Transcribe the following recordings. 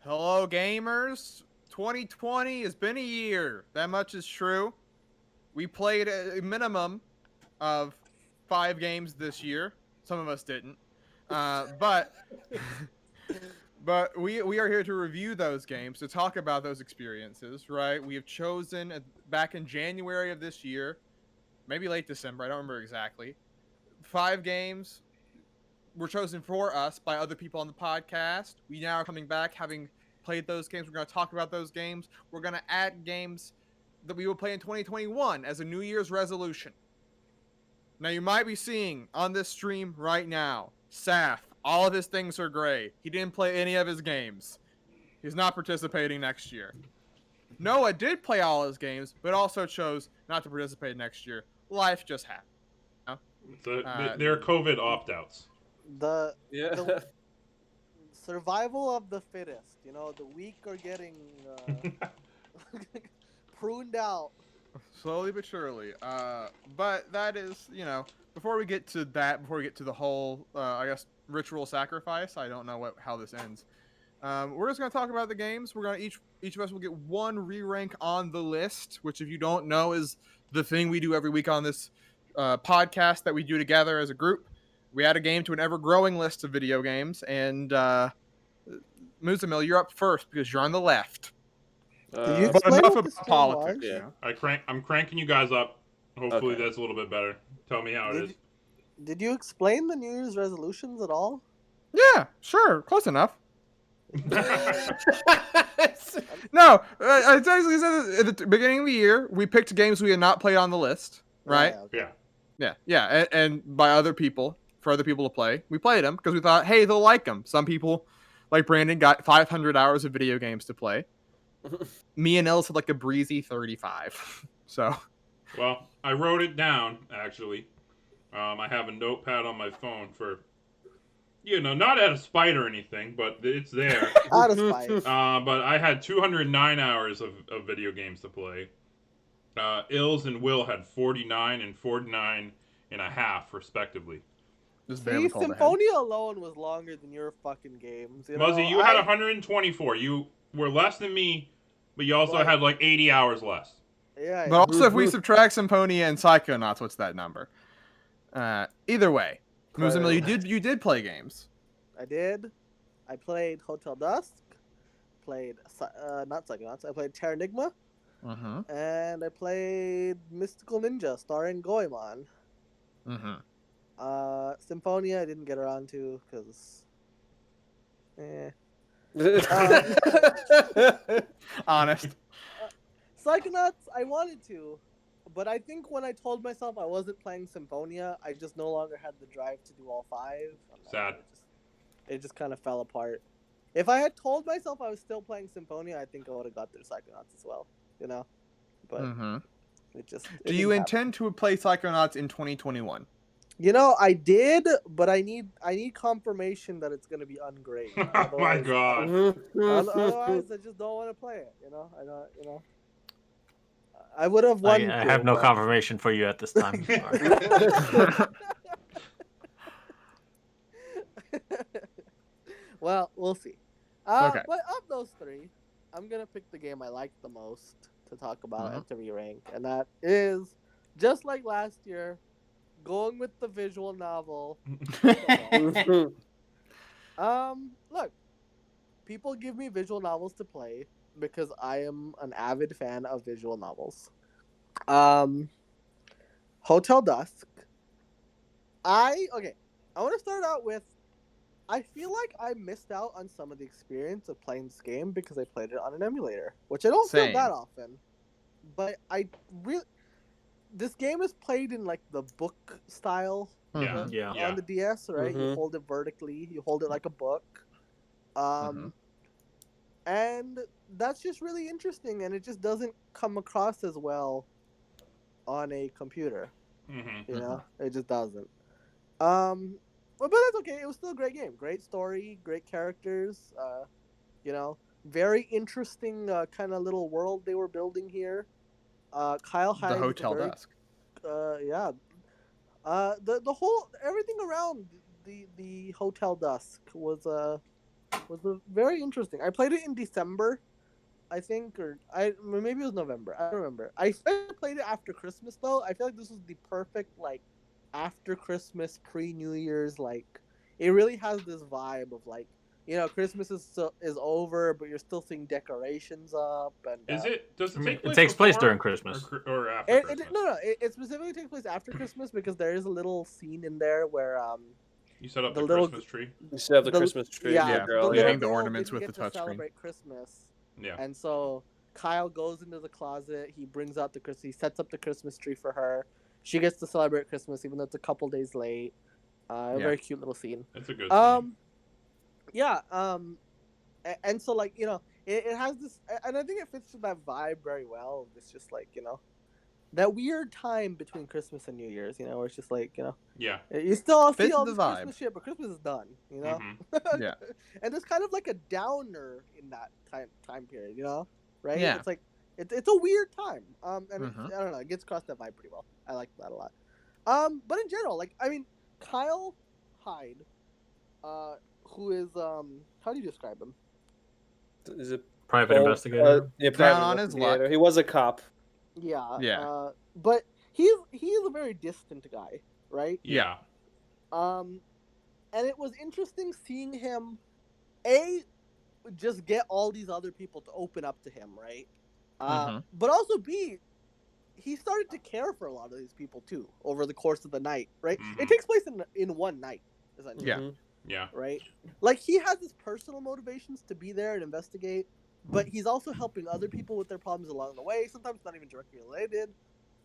Hello, gamers. 2020 has been a year. That much is true. We played a minimum of 5 games this year. Some of us didn't, but but we are here to review those games, to talk about those experiences. Right? We have chosen back in January of this year, maybe late December. I don't remember exactly. 5 games were chosen for us by other people on the podcast. We now are coming back having played those games. We're going to talk about those games. We're going to add games that we will play in 2021 as a New Year's resolution. Now, you might be seeing on this stream right now, Saf, all of his things are gray. He didn't play any of his games. He's not participating next year. Noah did play all his games, but also chose not to participate next year. Life just happened. They're COVID opt-outs. The Yeah. the survival of the fittest. The weak are getting pruned out. Slowly but surely. But that is, before we get to that, before we get to the whole, I guess, ritual sacrifice, I don't know how this ends. We're just going to talk about the games. We're going to each of us will get one re-rank on the list, which, if you don't know, is the thing we do every week on this podcast that we do together as a group. We add a game to an ever-growing list of video games, and Muzamil, you're up first because you're on the left. Did you But explain enough what about this game politics. was? Yeah. I'm cranking you guys up. Hopefully Okay. that's a little bit better. Tell me how it is. Did you explain the New Year's resolutions at all? Yeah, sure, close enough. No, I actually said at the beginning of the year, we picked games we had not played on the list, right? Yeah, okay. Yeah, and by other people, for other people to play. We played them because we thought, hey, they'll like them. Some people, like Brandon, got 500 hours of video games to play. Me and Els had like a breezy 35. So, Well, I wrote it down, actually. I have a notepad on my phone for, not out of spite or anything, but it's there. Out of spite. But I had 209 hours of video games to play. Ills and Will had 49 and 49 and a half, respectively. just See, barely called ahead. Symphonia alone was longer than your fucking games. Muzzy, you had 124. You were less than me, but you also had like 80 hours less. Yeah. But also, if we subtract Symphonia and Psychonauts, what's that number? Either way, Muzamil, you did play games. I did. I played Hotel Dusk. Played not Psychonauts. I played Terranigma. Mm-hmm. And I played Mystical Ninja, starring Goemon. Mm-hmm. Symphonia I didn't get around to because, Honest. Psychonauts I wanted to, but I think when I told myself I wasn't playing Symphonia, I just no longer had the drive to do all 5. Sad. It just kind of fell apart. If I had told myself I was still playing Symphonia, I think I would have got through Psychonauts as well. But it just. Do you intend to play Psychonauts in 2021? I did, but I need confirmation that it's gonna be ungraded. Oh my god. Otherwise, I just don't want to play it. I don't. I would have won. I have no confirmation for you at this time. Well, we'll see. Okay. But of those 3, I'm gonna pick the game I liked the most to talk about at the re-rank, and that is, just like last year, going with the visual novel. Look, people give me visual novels to play because I am an avid fan of visual novels. Hotel Dusk. I want to start out with, I feel like I missed out on some of the experience of playing this game because I played it on an emulator, which I don't feel that often. But this game is played in like the book style Yeah. on the DS, right? You hold it vertically, you hold it like a book. And that's just really interesting, and it just doesn't come across as well on a computer. It just doesn't. But that's okay. It was still a great game. Great story, great characters. Very interesting kind of little world they were building here. Kyle Hines. The Hotel Dusk. Yeah. The whole everything around the Hotel Dusk was was very interesting. I played it in December, I think, or maybe it was November. I don't remember. I played it after Christmas though. I feel like this was the perfect like after Christmas, pre-New Year's. Like it really has this vibe of like Christmas is over, but you're still seeing decorations up and. Is it? Does it take place? It takes place before during Christmas. or after Christmas? No. It specifically takes place after Christmas because there is a little scene in there where You set up the the little- Christmas tree. You set up the Christmas tree. Yeah, for Yeah. girl, the Yeah. little Hang the girl ornaments didn't with get the to touchscreen. celebrate Christmas. Yeah. And so Kyle goes into the closet. He brings out he sets up the Christmas tree for her. She gets to celebrate Christmas, even though it's a couple days late. A very cute little scene. It's a good scene. Yeah. And so like it has this, and I think it fits with that vibe very well. It's just like that weird time between Christmas and New Year's, where it's just like Yeah. you still see Fits all the this vibe. Christmas shit, but Christmas is done. Mhm. Yeah. And it's kind of like a downer in that time period, right? Yeah. It's like it's a weird time. And Mhm. I don't know, it gets across that vibe pretty well. I like that a lot. But in general, like I mean, Kyle Hyde, who is how do you describe him? Is it Private investigator. Yeah, Down private on his investigator. luck. He was a cop. Yeah. Yeah. But he is a very distant guy, right? Yeah. And it was interesting seeing him, just get all these other people to open up to him, right? But also he started to care for a lot of these people too over the course of the night, right? Mhm. It takes place in one night, essentially. Yeah. Mhm. Yeah. Right? Like he has his personal motivations to be there and investigate, but he's also helping other people with their problems along the way. Sometimes not even directly related.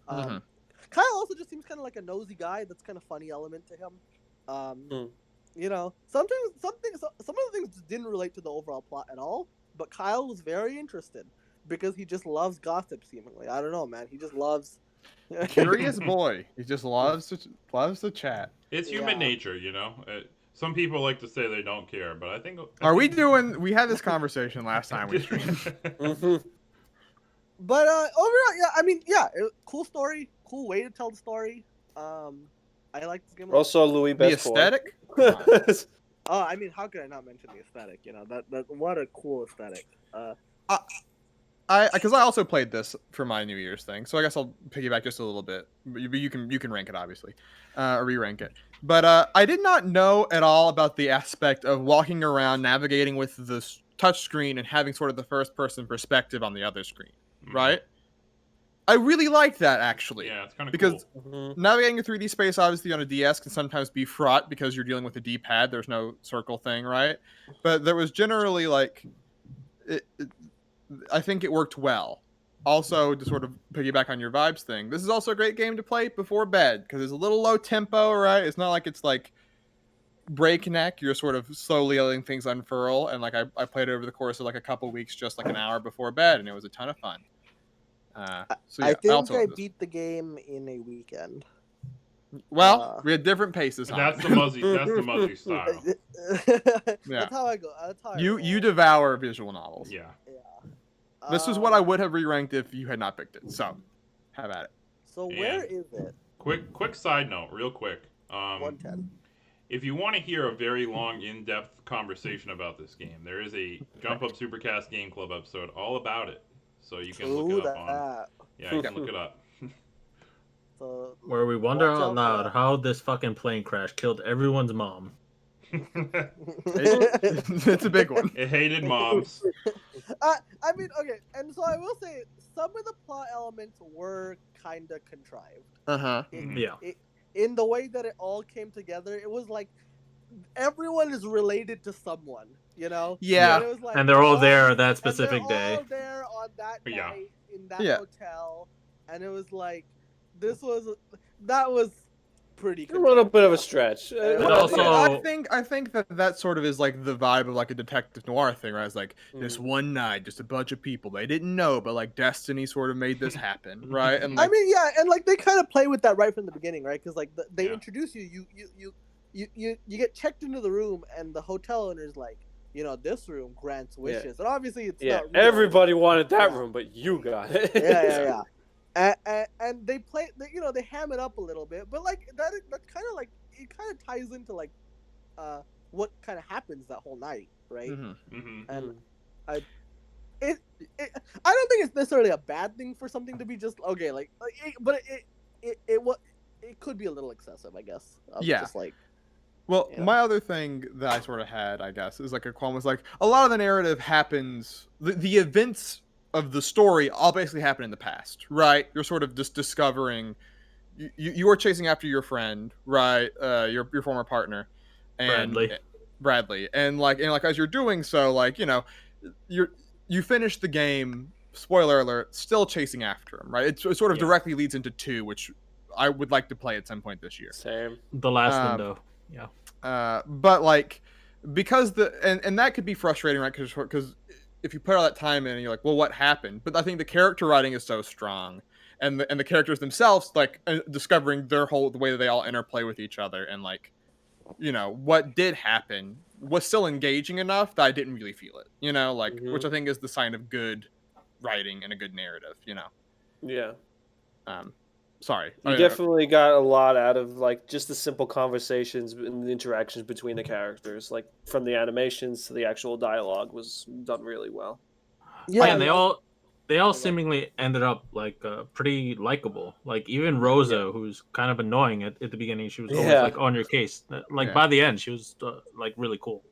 Mhm. Kyle also just seems kind of like a nosy guy. That's kind of funny element to him. Sometimes some of the things just didn't relate to the overall plot at all. But Kyle was very interested because he just loves gossip. Seemingly, I don't know, man. He just loves. Curious boy. He just loves to chat. It's human Yeah. nature, some people like to say they don't care, but I think. We had this conversation last time we streamed. Mhm. But overall, yeah, I mean, yeah, cool story, cool way to tell the story. I like this game. Also, Louis The best boy. aesthetic? Oh, I mean, how could I not mention the aesthetic? That what a cool aesthetic. Because I also played this for my New Year's thing, so I guess I'll piggyback just a little bit. But you can rank it obviously, or re-rank it. But I did not know at all about the aspect of walking around, navigating with the touch screen, and having sort of the first-person perspective on the other screen. Mhm. Right? I really liked that actually. Yeah, it's kind of Because cool. Mhm. navigating a 3D space, obviously on a DS, can sometimes be fraught because you're dealing with a D-pad. There's no circle thing, right? But there was generally like, I think it worked well. Also, to sort of piggyback on your vibes thing, this is also a great game to play before bed because it's a little low tempo, right? It's not like it's like breakneck. You're sort of slowly letting things unfurl, and like I played it over the course of like a couple weeks, just like an hour before bed, and it was a ton of fun. So yeah, I think also I love this. beat the game in a weekend. Well, we had different paces. That's on the it. Muzzy. That's the Muzzy style. Yeah. That's how I go. That's how I You roll. devour visual novels. Yeah. This is what I would have re-ranked if you had not picked it. So, have at it. So And- where is it? Quick side note, real quick. 110. If you want to hear a very long, in-depth conversation about this game, there is a Jump Up Supercast Game Club episode all about it. So you can look it up on. Yeah, you can look it up. So Where we wonder watch out out loud for how this fucking plane crash killed everyone's mom. It's a big one. It hated moms. I mean, okay, and so I will say some of the plot elements were kind of contrived. Uh-huh. Yeah. In the way that it all came together, it was like everyone is related to someone, Yeah. And, it was like, And they're all there and that specific they're day. all there on that night Yeah. in that Yeah. hotel, and it was like that was pretty. A little bit of a stretch. But also- I think that sort of is like the vibe of like a detective noir thing, right? It's like this one night, just a bunch of people they didn't know, but like destiny sort of made this happen, right? And I like, mean, yeah, and like they kind of play with that right from the beginning, right? Because like they Yeah. introduce you get checked into the room, and the hotel owner's like, this room grants wishes, and obviously it's Yeah, not real. everybody wanted that Yeah. room, but you got it. Yeah. And they play, they ham it up a little bit, but like that kind of like it kind of ties into like what kind of happens that whole night, right? And I it I don't think it's necessarily a bad thing for something to be just okay, but it could be a little excessive, I guess. Yeah. Just like. Well, Yeah. my other thing that I sort of had, I guess, is like a qualm was like a lot of the narrative happens, the events of the story all basically happen in the past, right? You're sort of just discovering, you are chasing after your friend, right? Your former partner, and Bradley. and like as you're doing so, like you finish the game. Spoiler alert! Still chasing after him, right? It sort of directly leads into 2, which I would like to play at some point this year. Same. The last window. Yeah. But like, because and that could be frustrating, right? Because if you put all that time in and you're like, well, what happened? But I think the character writing is so strong, and the characters themselves, like discovering the way that they all interplay with each other, and like, what did happen was still engaging enough that I didn't really feel it, like, which I think is the sign of good writing and a good narrative, Yeah. Sorry. You definitely got a lot out of like just the simple conversations and the interactions between the characters, like from the animations to the actual dialogue was done really well. Yeah, and they all seemingly ended up like pretty likable. Like even Rosa, who's kind of annoying at the beginning, she was always like on your case. Like by the end, she was like really cool.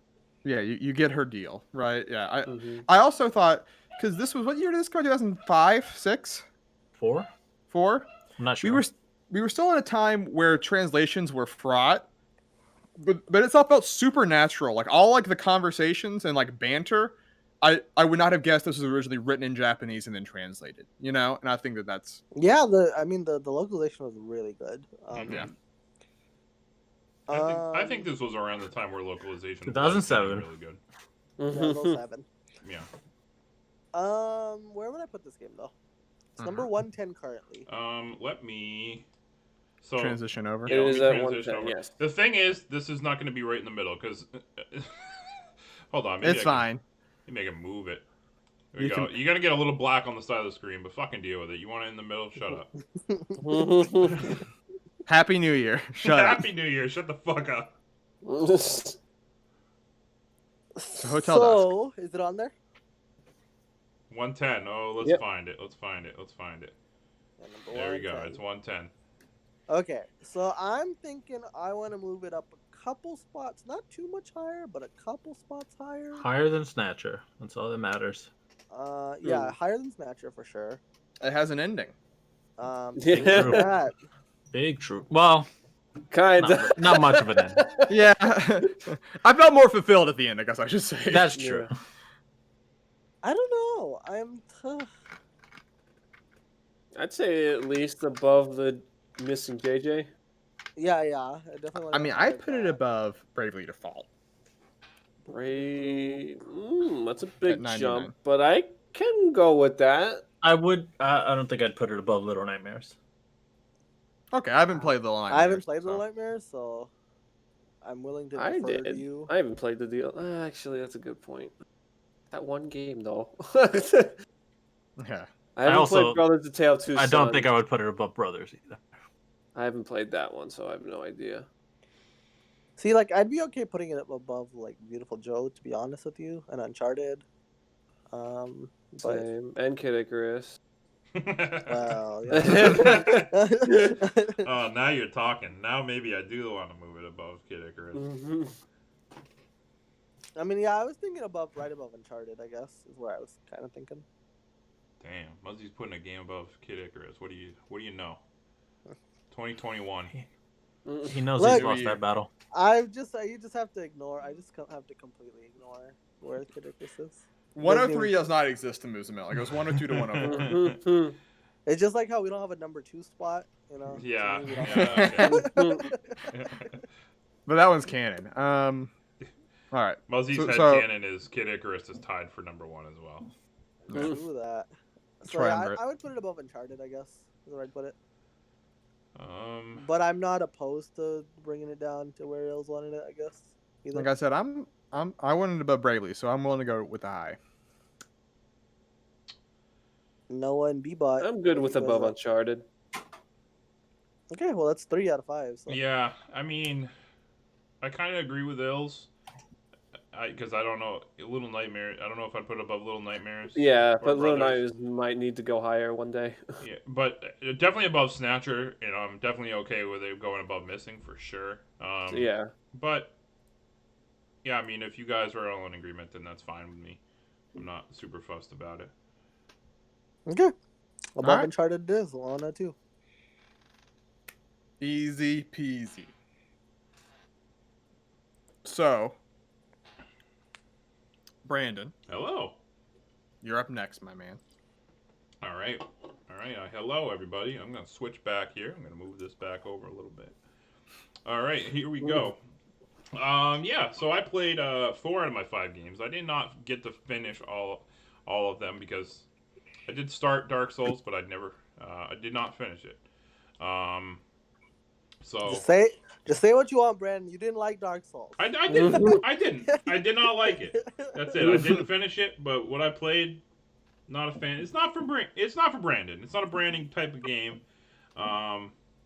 Yeah, you get her deal, right? Yeah, I also thought, because this was, what year did this come? 2005, 6, 4. I'm not sure. We were still in a time where translations were fraught, but it all felt supernatural. Like all like the conversations and like banter, I would not have guessed this was originally written in Japanese and then translated. And I think that's the localization was really good. Yeah. I think this was around the time where localization 2007 was really good. 2007. Yeah. Where would I put this game though? It's number 110 currently. Let me transition over. Yeah, it is at 110. Yes. The thing is, this is not going to be right in the middle because. Hold on. It's fine. You make it move it. There you go. You're gonna get a little black on the side of the screen, but fucking deal with it. You want it in the middle? Shut up. Happy New Year. Shut up. Happy New Year. Shut the fuck up. Hotel Desk. Is it on there? 110. Oh, let's find it. Let's find it. Yeah, there we go. It's 110. Okay, so I'm thinking I want to move it up a couple spots, not too much higher, but a couple spots higher. Higher than Snatcher. That's all that matters. Yeah, higher than Snatcher for sure. It has an ending. Big true. Well, kind of. Not much of an end. Yeah. I felt more fulfilled at the end, I guess I should say. That's true. I don't know. I'd say at least above the Missing JJ. Yeah, I definitely. I mean, I put it above Bravely Default. That's a big jump, but I can go with that. I would. I don't think I'd put it above Little Nightmares. Okay, I haven't played Little Nightmares. I haven't played Little Nightmares, so I'm willing to defer to you. I haven't played the deal. Actually, that's a good point. That one game, though. Yeah. I haven't played Brothers: A Tale of Two Sons. I don't think I would put it above Brothers either. I haven't played that one, so I have no idea. See, like, I'd be okay putting it up above, like, Beautiful Joe, to be honest with you, and Uncharted. Same. And Kid Icarus. Well, yeah. Oh, now you're talking. Now maybe I do want to move it above Kid Icarus. I mean, yeah, I was thinking right above Uncharted, I guess, is where I was kind of thinking. Damn, Muzzy's putting a game above Kid Icarus. What do you know? 2021. He knows he's lost that battle. You just have to ignore. I just have to completely ignore where Kid Icarus is. 103 does not exist in Muzamil. It goes 102 to 104. It's just like how we don't have a number 2 spot, Yeah. But that one's canon. All right. Muzzy's headcanon is Kid Icarus is tied for number 1 as well. Do that. So I would put it above Uncharted, I guess. Is where I'd put it. But I'm not opposed to bringing it down to where Els wanted it, I guess. Either. Like I said, I wanted it above Bravely, so I'm willing to go with the high. Noah and Bebot. I'm good with above Uncharted. Okay, well that's 3 out of 5. So. Yeah, I mean, I kind of agree with Els. because I don't know, Little Nightmares. I don't know if I'd put it above Little Nightmares. Yeah, or but Little Brothers. Nightmares might need to go higher one day. Yeah, but definitely above Snatcher, and I'm definitely okay with it going above Missing for sure. Yeah. But yeah, I mean, if you guys are all in agreement, then that's fine with me. I'm not super fussed about it. Okay. Above Alright. Uncharted is on that too. Easy peasy. So, Brandon, Hello. you're up next, my man. All right. Hello, everybody. I'm going to switch back here. I'm going to move this back over a little bit. All right, here we go. Yeah, so I played 4 out of my 5 games. I did not get to finish all of them because I did start Dark Souls, but I did not finish it. So just say what you want, Brandon. You didn't like Dark Souls. I didn't. I did not like it. That's it. I didn't finish it, but what I played, not a fan. It's not for Brandon. It's not a Brandon type of game.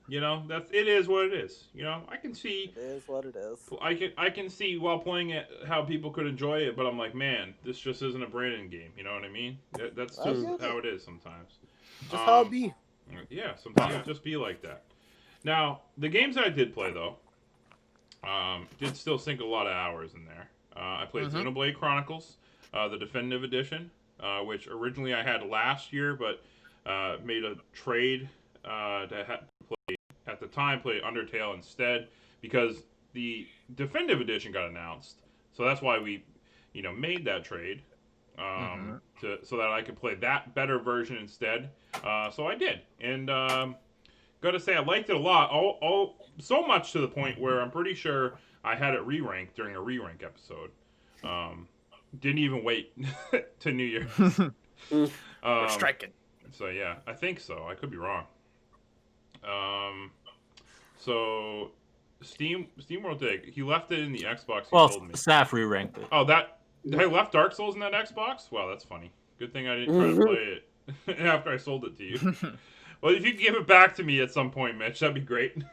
You know, it is what it is. You know, I can see. It is what it is. I can see while playing it how people could enjoy it, but I'm like, man, this just isn't a Brandon game. You know what I mean? That's just how it is sometimes. Just how it be. Yeah, sometimes it just be like that. Now, the games that I did play though, did still sink a lot of hours in there. I played Xenoblade Chronicles, the Definitive Edition, which originally I had last year, but made a trade to play. At the time, played Undertale instead because the Definitive Edition got announced. So that's why we, made that trade so that I could play that better version instead. So I did, and gotta say I liked it a lot. All so much to the point where I'm pretty sure I had it re-ranked during a re-rank episode. Didn't even wait to New Year's. We're striking. So yeah, I think so. I could be wrong. So Steam World Dig, he left it in the Xbox. He told me. Staff re-ranked it. Oh, I left Dark Souls in that Xbox? Wow, that's funny. Good thing I didn't try to play it after I sold it to you. Well, if you could give it back to me at some point, Mitch, that'd be great.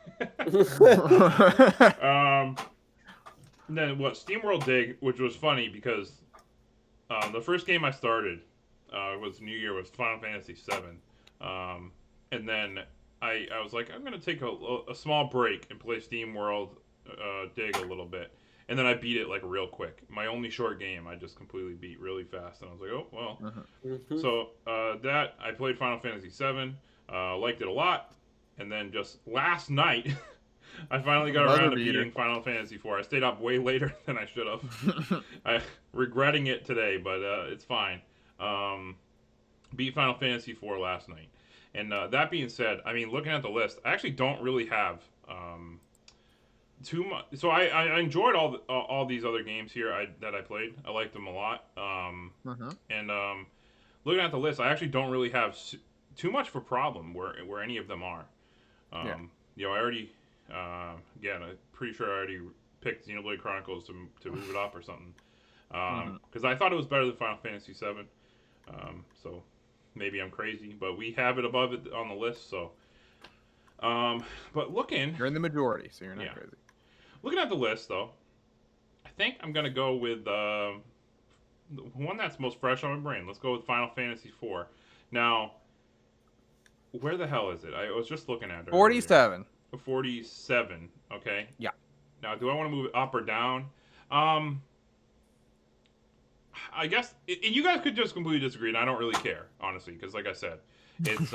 Then Steam World Dig, which was funny because the first game I started was New Year, was Final Fantasy VII. And then I was like, I'm going to take a small break and play Steam World Dig a little bit. And then I beat it like real quick. My only short game, I just completely beat really fast. And I was like, oh, well. So that, I played Final Fantasy VII, liked it a lot. And then just last night, I finally got around to beating Final Fantasy IV. I stayed up way later than I should have. I'm regretting it today, but it's fine. Beat Final Fantasy IV last night. And that being said, I mean, looking at the list, I actually don't really have too much. So I enjoyed all these other games here that I played. I liked them a lot. And looking at the list, I actually don't really have too much of a problem where any of them are. I already, again, I'm pretty sure I already picked Xenoblade Chronicles to move it up or something. Because I thought it was better than Final Fantasy VII. So maybe I'm crazy, but we have it above it on the list. So, but you're in the majority, so you're not crazy. Looking at the list, though, I think I'm gonna go with the one that's most fresh on my brain. Let's go with Final Fantasy IV. Now, where the hell is it? I was just looking at it. 47. 47. Okay. Yeah. Now, do I want to move it up or down? I guess you guys could just completely disagree, and I don't really care, honestly, because like I said, it's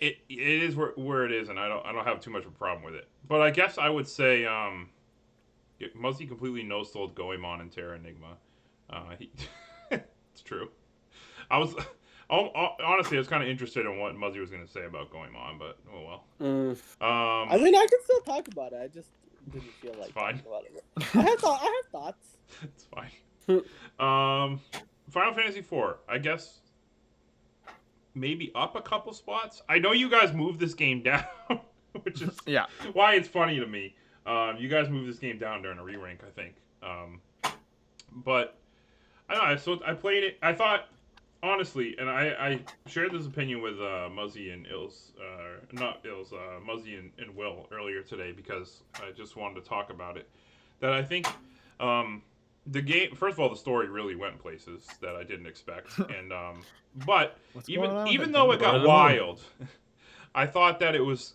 it is where it is, and I don't have too much of a problem with it. But I guess I would say Muzzy completely no-sold Goemon and Terra Enigma. It's true. Honestly, I was kind of interested in what Muzzy was going to say about Goemon, but oh well. I mean, I can still talk about it. I just didn't feel like talking about it. I have thoughts. It's fine. Final Fantasy IV, I guess maybe up a couple spots. I know you guys moved this game down, which is why it's funny to me. You guys moved this game down during a re-rank, I think. But I don't know. So I played it. I thought, honestly, and I shared this opinion with Muzzy and Muzzy and Will earlier today because I just wanted to talk about it. That I think The game, first of all, the story really went places that I didn't expect, and but What's even going on with even that though it dinghy? Go to got the moon. wild, I thought that it was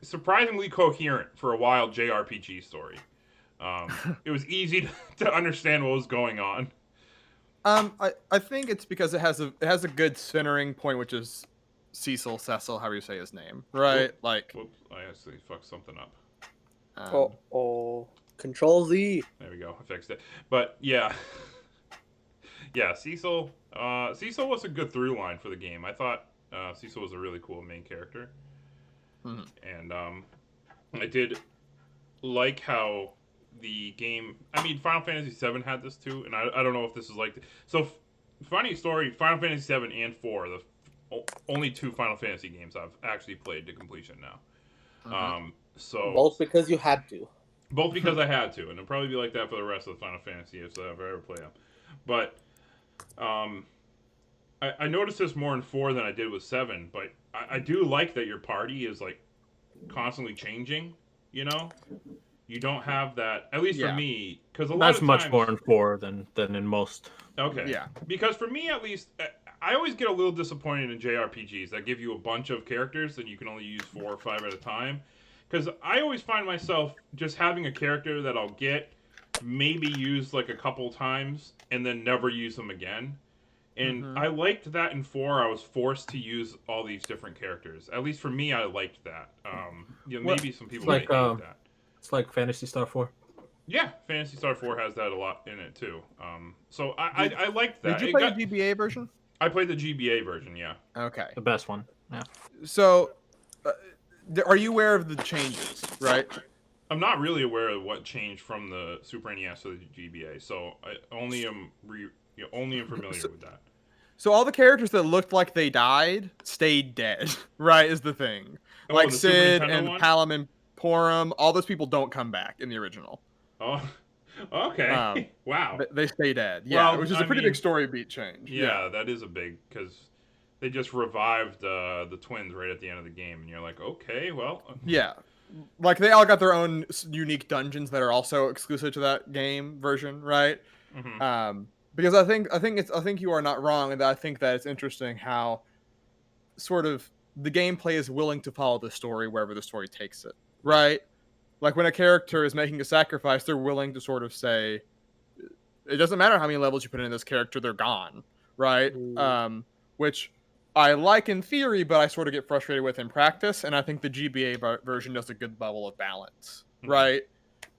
surprisingly coherent for a wild JRPG story. It was easy to understand what was going on. I think it's because it has a good centering point, which is Cecil, however you say his name, right? Whoop, Like, whoops, I actually fucked something up. um, Oh. Control Z. There we go, I fixed it. But yeah, yeah, Cecil. Cecil was a good through line for the game. I thought Cecil was a really cool main character, mhm. and I did like how the game. I mean, Final Fantasy VII had this too, and I don't know if this is like. So, funny story: Final Fantasy VII and 4, only two Final Fantasy games I've actually played to completion now. So Both because you had to. both because I had to, and it'll probably be like that for the rest of the Final Fantasy if I ever play them. But um, I noticed this more in 4 than I did with 7. But I do like that your party is like constantly changing. You know, you don't have that, at least for Yeah. me, because a lot That's of much times. more in 4 than in most. Okay. Yeah. Because for me, at least, I always get a little disappointed in JRPGs that give you a bunch of characters and you can only use 4 or 5 at a time. Because I always find myself just having a character that I'll get, maybe use like a couple times, and then never use them again. And I liked that in 4. I was forced to use all these different characters. At least for me, I liked that. Well, Maybe some people like, might hate that. It's like Phantasy Star 4. Yeah, Phantasy Star 4 has that a lot in it too. So I liked that. Did you play the GBA version? I played the GBA version, yeah. Okay. The best one. Yeah. So, are you aware of the changes, right? I'm not really aware of what changed from the Super NES to the GBA, so I only am familiar with that. So all the characters that looked like they died stayed dead, right? Is the thing. Oh, Like the Super Sid Nintendo and one? Palom and Porum, all those people don't come back in the original. Oh, okay. Wow. They stay dead. Yeah, Well, which is I a pretty mean, big story beat change. Yeah, that is a big, because they just revived the twins right at the end of the game, and you're like, okay, well. Yeah. Like they all got their own unique dungeons that are also exclusive to that game version, right? Mm-hmm. Because I think you are not wrong, and I think that it's interesting how sort of the gameplay is willing to follow the story wherever the story takes it, right? Like when a character is making a sacrifice, they're willing to sort of say, it doesn't matter how many levels you put in this character, they're gone, right? Which I like in theory, but I sort of get frustrated with in practice, and I think the GBA version does a good level of balance, right?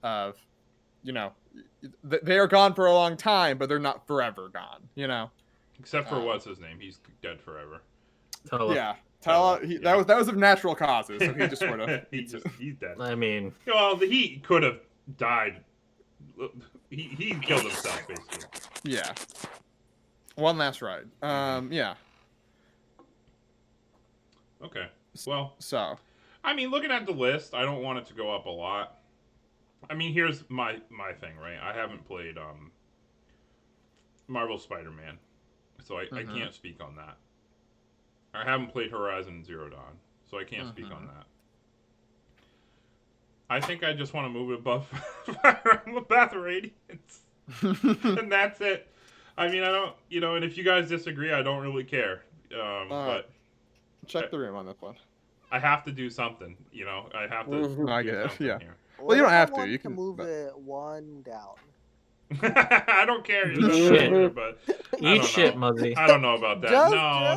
Of, they are gone for a long time, but they're not forever gone, Except for what's his name? He's dead forever. Yeah. Tella, yeah. That was of natural causes, so he just sort of he's dead. I mean, well, he could have died. He killed himself basically. Yeah. One last ride. Yeah. Okay. Well, So I mean, looking at the list, I don't want it to go up a lot. I mean, here's my thing, right? I haven't played Marvel Spider-Man, so I can't speak on that. I haven't played Horizon Zero Dawn, so I can't speak on that. I think I just want to move it above Path of Radiance, and that's it. I mean, I don't, and if you guys disagree, I don't really care. But check the room on this one. I have to do something, I have to. I guess, yeah. Here. Well, you don't have to. Want You can move it one down. I don't care. Eat shit. But Eat shit, Muzzy. I don't know about that. Just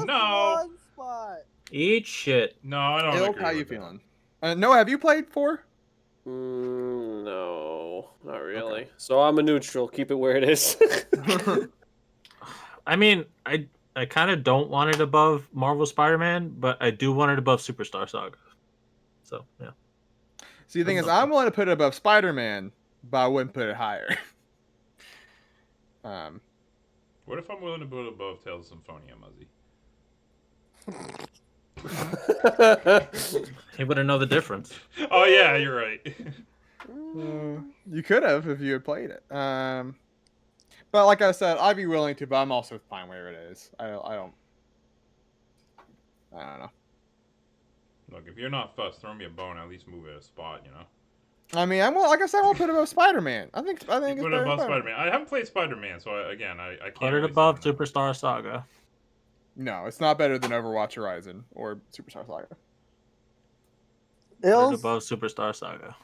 no. one spot. Eat shit. No, I don't Ilk, agree how you with feeling? Noah, have you played 4? No, not really. Okay. So I'm a neutral. Keep it where it is. I mean, I kind of don't want it above Marvel Spider-Man, but I do want it above Superstar Saga. So, yeah. See, the thing is, I'm willing to put it above Spider-Man, but I wouldn't put it higher. What if I'm willing to put it above Tales of Symphonia, Muzzy? He wouldn't know the difference. Oh yeah, you're right. You could have if you had played it. But like I said, I'd be willing to, but I'm also fine where it is. I don't know. Look, if you're not fussed, throw me a bone. At least move it a spot, I mean, like I said, I won't put it above Spider-Man. I think You it's put it better than above Spider-Man. Spider-Man. I haven't played Spider-Man, so I can't Put it really above say that. Superstar Saga. No, it's not better than Overwatch Horizon or Superstar Saga. Put it Ills, above Superstar Saga.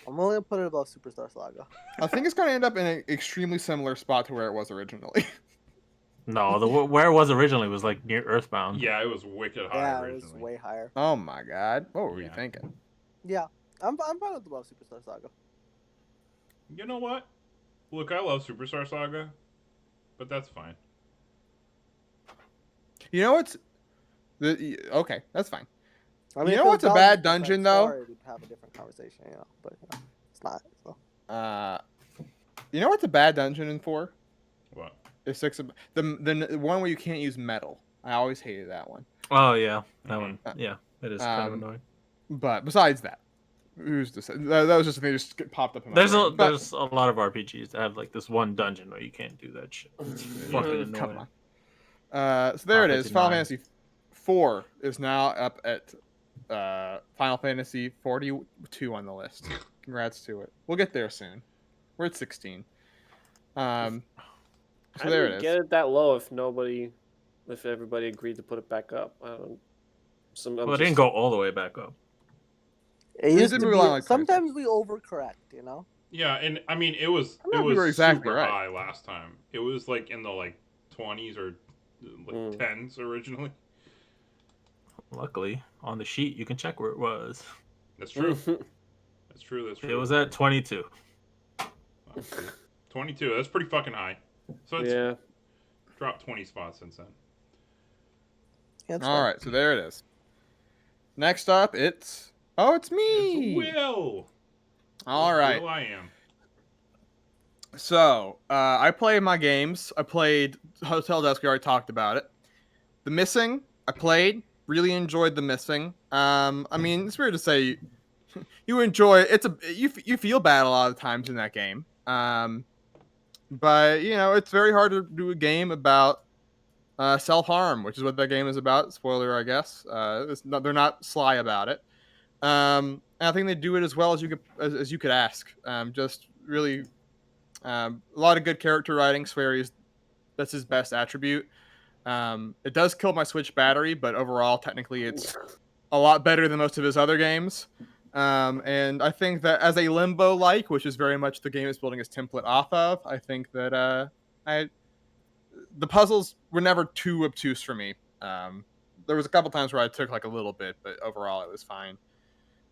I'm only gonna put it above Superstar Saga. I think it's going to end up in an extremely similar spot to where it was originally. No, where it was originally was like near Earthbound. Yeah, it was wicked high Yeah, it was originally. way higher. Oh my god. What were we Yeah. thinking? Yeah, I'm fine with above Superstar Saga. You know what? Look, I love Superstar Saga, but that's fine. You know what's okay, that's fine. I mean, You if know it what's a was bad Bowser's dungeon, Defense though? 4, we'd have a different conversation, but it's not. So. You know what's a bad dungeon in 4? What? It's 6 the one where you can't use metal. I always hated that one. Oh yeah, that one. Uh, Yeah, it is kind of annoying. But besides that, who's to say? That was just a thing that just popped up in my There's brain. there's a lot of RPGs that have like this one dungeon where you can't do that shit. It's fucking annoying. Come on. So there it is. Final 59. Fantasy 4 is now up at Final Fantasy 42 on the list. Congrats to it. We'll get there soon. We're at 16. So How there did it we is. get it that low if everybody agreed to put it back up? Well, it didn't go all the way back up. It used did to move be. along like Sometimes we overcorrect. Yeah, and I mean it was I don't know if you were exactly super right. high last time. It was like in the 20s or 10s originally. Luckily, on the sheet you can check where it was. That's true. That's true. It was at 22. 22. That's pretty fucking high. So it's dropped 20 spots since then. Yeah, All right, so there it is. Next up, it's me. It's Will. All right. Will I am. So I play my games. I played Hotel Desk. We already talked about it. The Missing. I played. Really enjoyed The Missing. I mean, it's weird to say you enjoy it. You feel bad a lot of times in that game. But it's very hard to do a game about self-harm, which is what that game is about. Spoiler, I guess. They're not sly about it. And I think they do it as well as you could ask. Just really a lot of good character writing. That's his best attribute. It does kill my Switch battery, but overall, technically, it's a lot better than most of his other games. And I think that as a Limbo-like, which is very much the game it's building its template off of, I think that the puzzles were never too obtuse for me. There was a couple times where I took like a little bit, but overall it was fine.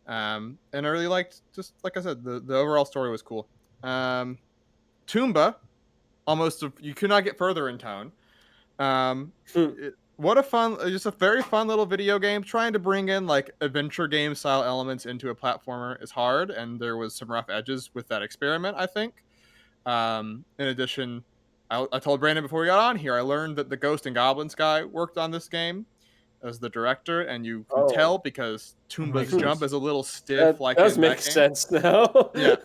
And I really liked, just like I said, the overall story was cool. Toomba, you could not get further in tone. What a fun, just a very fun little video game. Trying to bring in like adventure game style elements into a platformer is hard, and there was some rough edges with that experiment, I think. In addition, I told Brandon before we got on here, I learned that the Ghost and Goblins guy worked on this game as the director, and you can tell because Toomba's jump is a little stiff. That does make sense now. Yeah.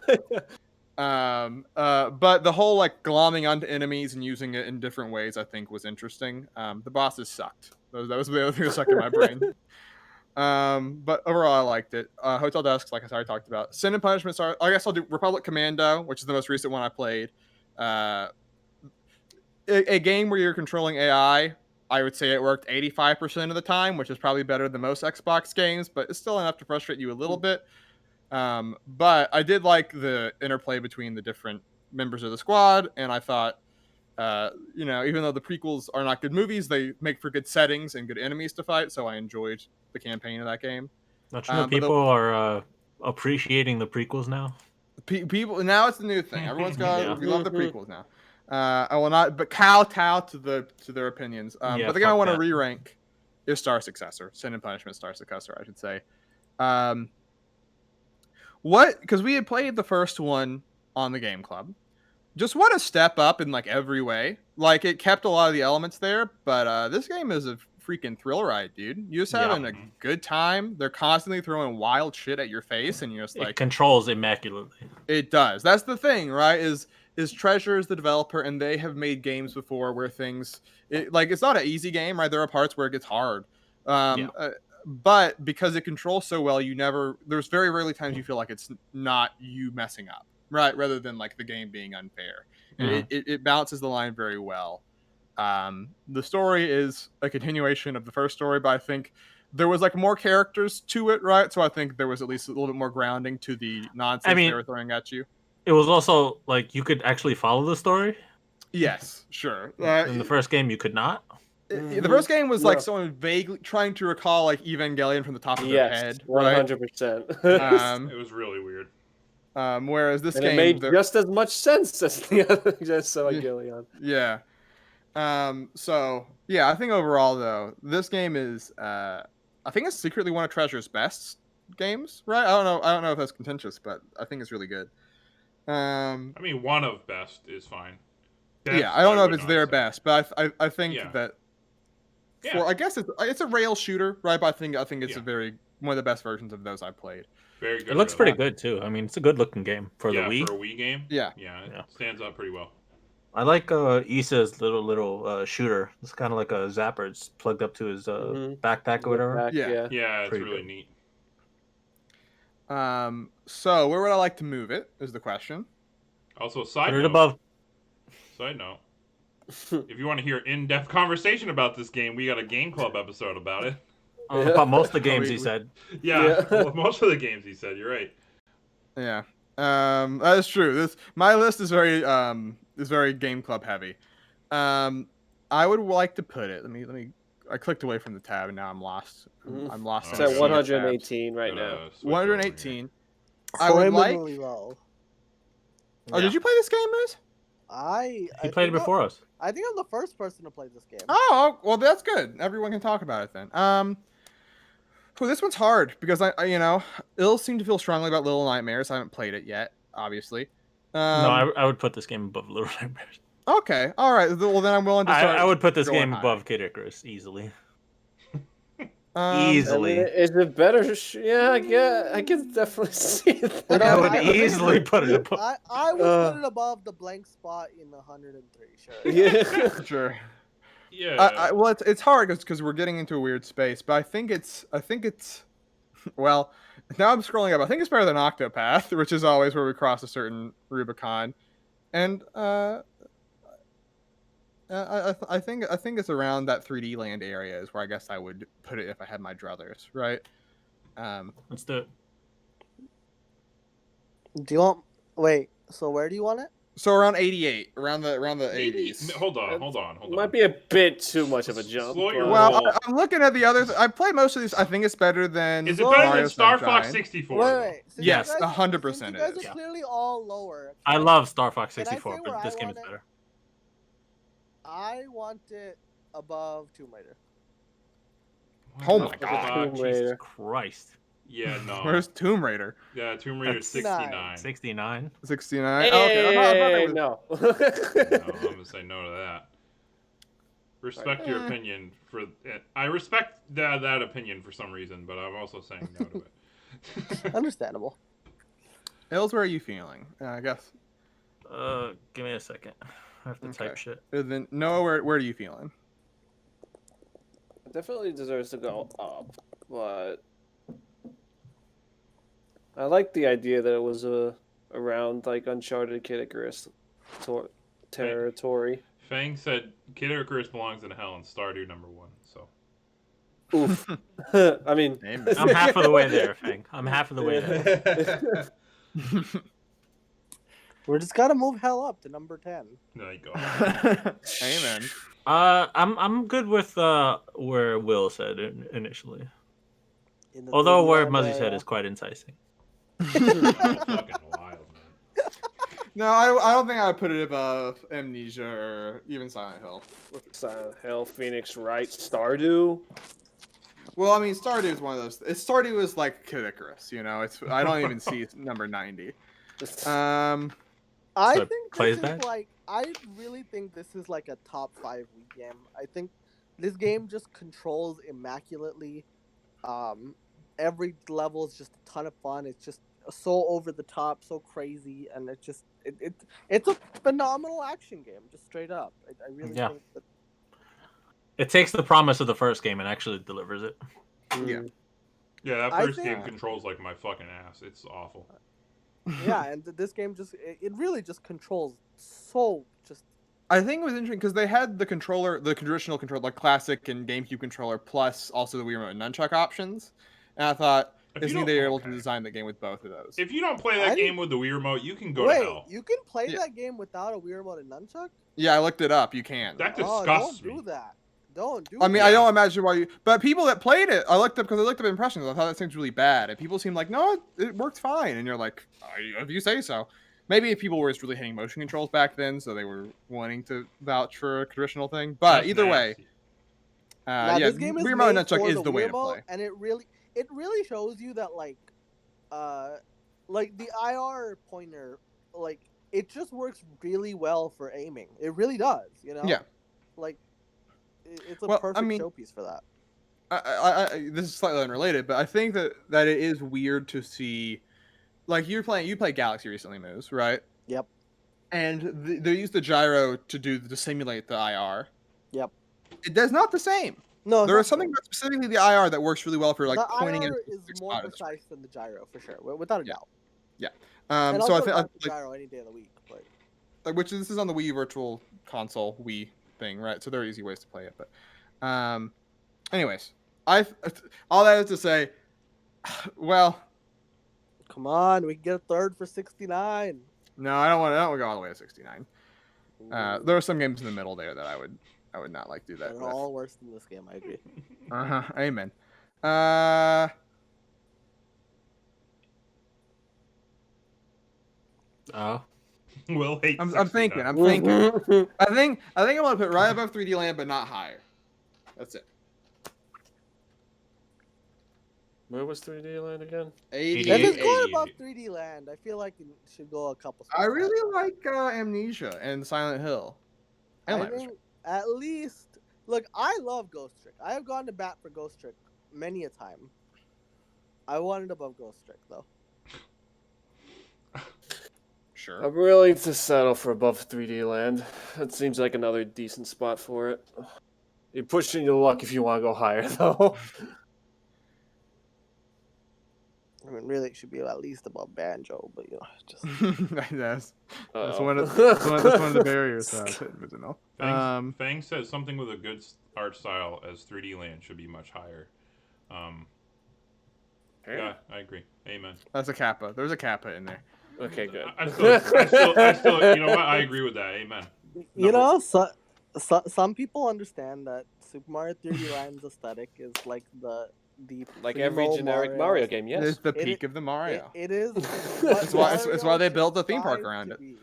But the whole like glomming onto enemies and using it in different ways, I think, was interesting. The bosses sucked. That was the other thing that stuck in my brain. But overall, I liked it. Hotel Desks, like I already talked about. Sin and Punishment Star. I guess I'll do Republic Commando, which is the most recent one I played. A game where you're controlling AI. I would say it worked 85% of the time, which is probably better than most Xbox games, but it's still enough to frustrate you a little bit. But I did like the interplay between the different members of the squad, and I thought, even though the prequels are not good movies, they make for good settings and good enemies to fight, so I enjoyed the campaign of that game. Not sure people are appreciating the prequels now. People now, it's the new thing. Everyone's we love the prequels now. I will not, but kowtow to their opinions. But the game I want to re-rank is Star Successor, Sin and Punishment Star Successor, I should say. Because we had played the first one on the Game Club. Just what a step up in like every way. Like it kept a lot of the elements there, but this game is a freaking thrill ride, dude. You're just having a good time. They're constantly throwing wild shit at your face, and you're just like, it controls immaculately. It does. That's the thing, right? Is Treasure is the developer, and they have made games before where it's not an easy game, right? There are parts where it gets hard. but because it controls so well, there's very rarely times you feel like it's not you messing up, right? Rather than like the game being unfair. It balances the line very well. The story is a continuation of the first story, but I think there was like more characters to it, right? So I think there was at least a little bit more grounding to the nonsense they were throwing at you. It was also like you could actually follow the story. Yes, sure. In the first game, you could not. The first game was like someone vaguely trying to recall like Evangelion from the top of their head, right? 100%. It was really weird. Whereas this and game, it made just as much sense as the other Evangelion. Yeah. So yeah, I think overall though, this game is I think it's secretly one of Treasure's best games, right? I don't know if that's contentious, but I think it's really good. I mean, one of best is fine. Yeah, I don't know if it's their best, but I think that I guess it's a rail shooter, right? But I think it's one of the best versions of those I've played. Very good. It looks pretty good too. I mean, it's a good looking game for the Wii. For a Wii game. Yeah, it stands out pretty well. I like Issa's little shooter. It's kind of like a zapper. It's plugged up to his backpack or whatever. Yeah, it's really neat. So where would I like to move it? Is the question. Also, side note. If you want to hear in-depth conversation about this game, we got a Game Club episode about it. About most of the games he said. Yeah, well, most of the games he said. You're right. Yeah, that is true. My list is very Game Club heavy. I would like to put it. Let me. I clicked away from the tab and now I'm lost. I'm lost. It's at 118 right now. 118. I would like. Low. Oh, did you play this game, Moose? He played it before us. I think I'm the first person to play this game. Oh, well, that's good. Everyone can talk about it then. Well, this one's hard because I Ill seem to feel strongly about Little Nightmares. I haven't played it yet, obviously. No, I would put this game above Little Nightmares. Okay, all right. Well, then I'm willing to start. I would put this game above Kid Icarus easily. Easily. I mean, is it better? Yeah, I can definitely see that. I would easily put it above. I would put it above the blank spot in the 103. Sure. Yeah, sure. Yeah. Well, it's hard because we're getting into a weird space, but I think it's. Well, now I'm scrolling up. I think it's better than Octopath, which is always where we cross a certain Rubicon, and I think it's around that 3D land area is where I guess I would put it if I had my druthers, right? Let's do it. Do you want? Wait. So where do you want it? So around 88, around the 80s. Hold on. Might be a bit too much of a jump. Well, I'm looking at the others. I played most of these. I think it's better than. Is it better than Star Fox 64? Wait. Yes, 100% You guys are clearly all lower. I love Star Fox 64, but this game is better. I want it above Tomb Raider. Oh my god, Jesus Christ! Yeah, no. Where's Tomb Raider? Yeah, Tomb Raider 69. 69. 69. Hey, okay. No. No, I'm gonna say no to that. Respect your opinion I respect that opinion for some reason, but I'm also saying no to it. Understandable. Els, where are you feeling? I guess. Give me a second. I have to type shit. Then Noah, where are you feeling? It definitely deserves to go up, but I like the idea that it was around like Uncharted Kid Icarus territory. Fang said Kid Icarus belongs in hell and Stardew #1. So. Oof. I mean, I'm half of the way there, Fang. I'm half of the way there. We're just gotta move hell up to number 10. There you go. Amen. I'm good with where Will said initially. Although where Muzzy said is quite enticing. Fucking wild, man. No, I don't think I would put it above Amnesia or even Silent Hill. Silent Hill, Phoenix Wright, Stardew. Well, I mean, Stardew is one of those. Stardew is like Kid Icarus, I don't even see number 90. I think this is like. I really think this is like a top 5 Wii game. I think this game just controls immaculately. Every level is just a ton of fun. It's just so over the top, so crazy, and it's a phenomenal action game, just straight up. I really think that... It takes the promise of the first game and actually delivers it. Yeah. Yeah, that I first think- game controls like my fucking ass. It's awful. Yeah, and this game just it really just controls so just. I think it was interesting because they had the controller, the traditional controller, like classic and GameCube controller, plus also the Wii Remote and nunchuck options. And I thought If it's you neat don't- they were able to okay. design the game with both of those. If you don't play I that didn't- game with the Wii remote, you can go to Wait, hell. you can play Yeah. that game without a Wii Remote and nunchuck? Yeah, I looked it up. You can. That Oh, disgusts don't me. do that. Don't do I mean, that. I don't imagine why you. But people that played it, I looked up because I looked up impressions. I thought that seems really bad, and people seem like, no, it worked fine. And you're like, if you say so. Maybe if people were just really hating motion controls back then, so they were wanting to vouch for a traditional thing. But That's either way, nasty. Now, yeah, this game is Wii Remote and made nunchuck for is the way Wii to Remote, play. and it really shows you that like the IR pointer, like it just works really well for aiming. It really does, you know. Yeah. Like it's a Well, I perfect mean- showpiece for that. This is slightly unrelated, but I think that it is weird to see, like you play Galaxy recently, Moose, right? Yep. And they use the gyro to simulate the IR. Yep. It does not the same. No, There is something about specifically the IR that works really well for like the pointing in. IR is more precise than the gyro for sure, without a Yeah. doubt. So And I I'll think go the gyro any day of the week. But this is on the Wii Virtual Console Wii thing, right? So there are easy ways to play it. But, anyways, all that is to say, well, come on, we can get a third for 69. no, I don't want to go all the way to 69. There are some games in the middle there that I would not like to do that They're with. all worse than this game. I agree. Amen. Oh, Will hate. I'm thinking. 69. I'm thinking. I think I'm gonna put it right above 3D Land, but not higher. That's it. Where was 3D Land again? 88. If it's going 88. above 3D Land, I feel like it should go a couple. I spots really higher. like Amnesia and Silent Hill. And I Life is think at least look. I love Ghost Trick. I have gone to bat for Ghost Trick many a time. I want it above Ghost Trick though. Sure. I'm willing to settle for above 3D Land. That seems like another decent spot for it. You're pushing your luck if you want to go higher, though. I mean, really, it should be at least above Banjo, but you know, just that's Uh-oh. one of the barriers. No. Fang says something with a good art style as 3D Land should be much higher. Yeah, I agree. Amen. That's a kappa. There's a kappa in there. Okay, good. I still, you know what? I agree with that. Amen. you know, some people understand that Super Mario 3D Land's aesthetic is like the Like every primo generic Mario game, yes. It's the It peak i- of the Mario. It is. It's why they built the theme park strive around to it. be.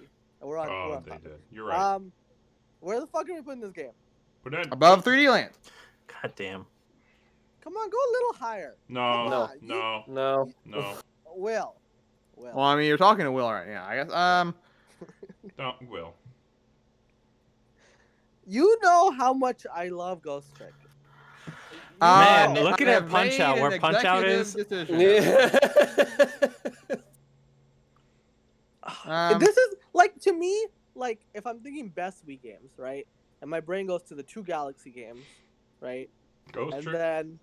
We're on. we're Oh, on they topic. did. You're right. Where the fuck are we putting this game? But that, Above 3D Land. god damn. Come on, go a little higher. no, Come no, on, no, No. no. Will. Well, I mean, you're talking to Will right now. I guess. Don't Will. You know how much I love Ghost Trick. Man, You know. look at I that have Punch Out, made where an Punch Out is. executive decision. Yeah. This is like to me, like if I'm thinking best Wii games, right? And my brain goes to the 2 Galaxy games, right? Ghost And Trick. then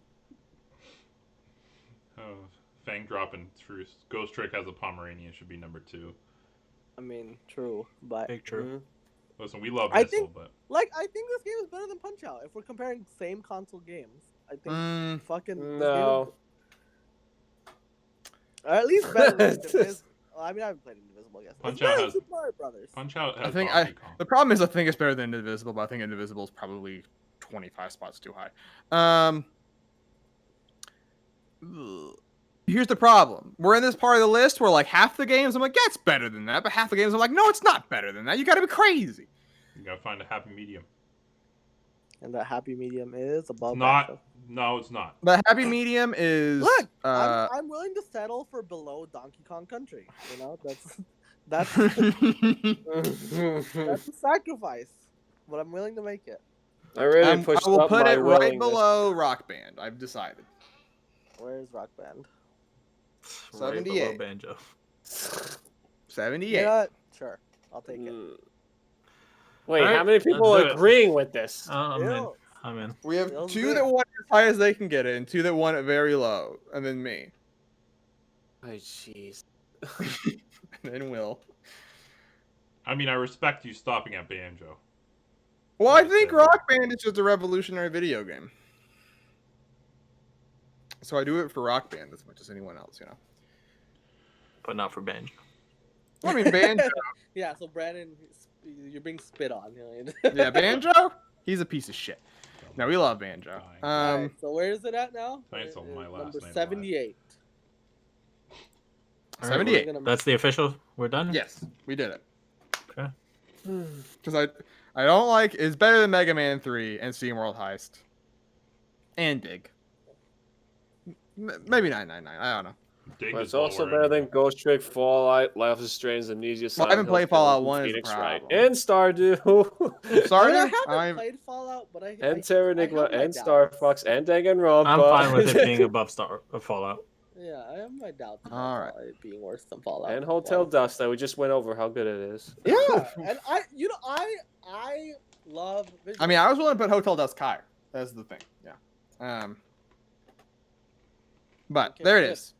Oh, Fang dropping through. Ghost Trick has a Pomeranian. Should be number 2. I mean, true, but Big true. Listen, we love I Missile, think- but like I think this game is better than Punch Out. If we're comparing same console games, I think fucking this game No. is- or at least better than Indivisible. I mean, I haven't played Indivisible yet. Punch It's better Out than has- Super Mario Brothers. Punch Out has I think Donkey Kong. the problem is I think it's better than Indivisible, but I think Indivisible is probably 25 spots too high. Here's the problem. We're in this part of the list where like half the games I'm like, yeah, it's better than that, but half the games I'm like, no, it's not better than that. You got to be crazy. You gotta find a happy medium. And that happy medium is above. Not. Banjo. No, it's not. The happy medium is Look, I'm willing to settle for below Donkey Kong Country. You know, that's a sacrifice, but I'm willing to make it. I really I pushed will up put my it right willingness. below Rock Band. I've decided. Where's Rock Band? Right 78. below Banjo. 78. You know what? Sure, I'll take it. Wait, Alright, how many people let's are do it. agreeing with this? I'm in. Ew. I'm in. We have Feels 2 good. that want it as high as they can get it, and 2 that want it very low, and then me, Oh, jeez. and then Will. I mean, I respect you stopping at Banjo. Well, I Just think saying. Rock Band is just a revolutionary video game. So I do it for Rock Band as much as anyone else, you know. But not for Banjo. I mean, Banjo. Yeah, so Brandon, you're being spit on. You know? Yeah, Banjo. He's a piece of shit. No, we love Banjo. Alright, so where is it at now? Tonight's on my last Number night alive. 78. All right, 78. That's the official. We're done. Yes, we did it. Okay. Because I don't like. It's better than Mega Man 3 and SteamWorld Heist. And Dig. Maybe 999. I don't know. Dig But is it's also lower better than anyway. Ghost Trick, Fallout, Life is Strange, Amnesia, Well, I haven't played Fallout 1 is the Phoenix Wright, problem. and Stardew, Stardew? I haven't played Fallout, but and Terra Enigma, have my and doubts. Star Fox, and Danganronpa. I'm fine with it being above Fallout. Yeah, I have my doubts about All right. it being worse than Fallout. And Hotel 1. Dust that we just went over how good it is. Yeah, and I love. I mean, I was willing to put Hotel Dusk higher. That's the thing. Yeah. But Okay, there it good. is.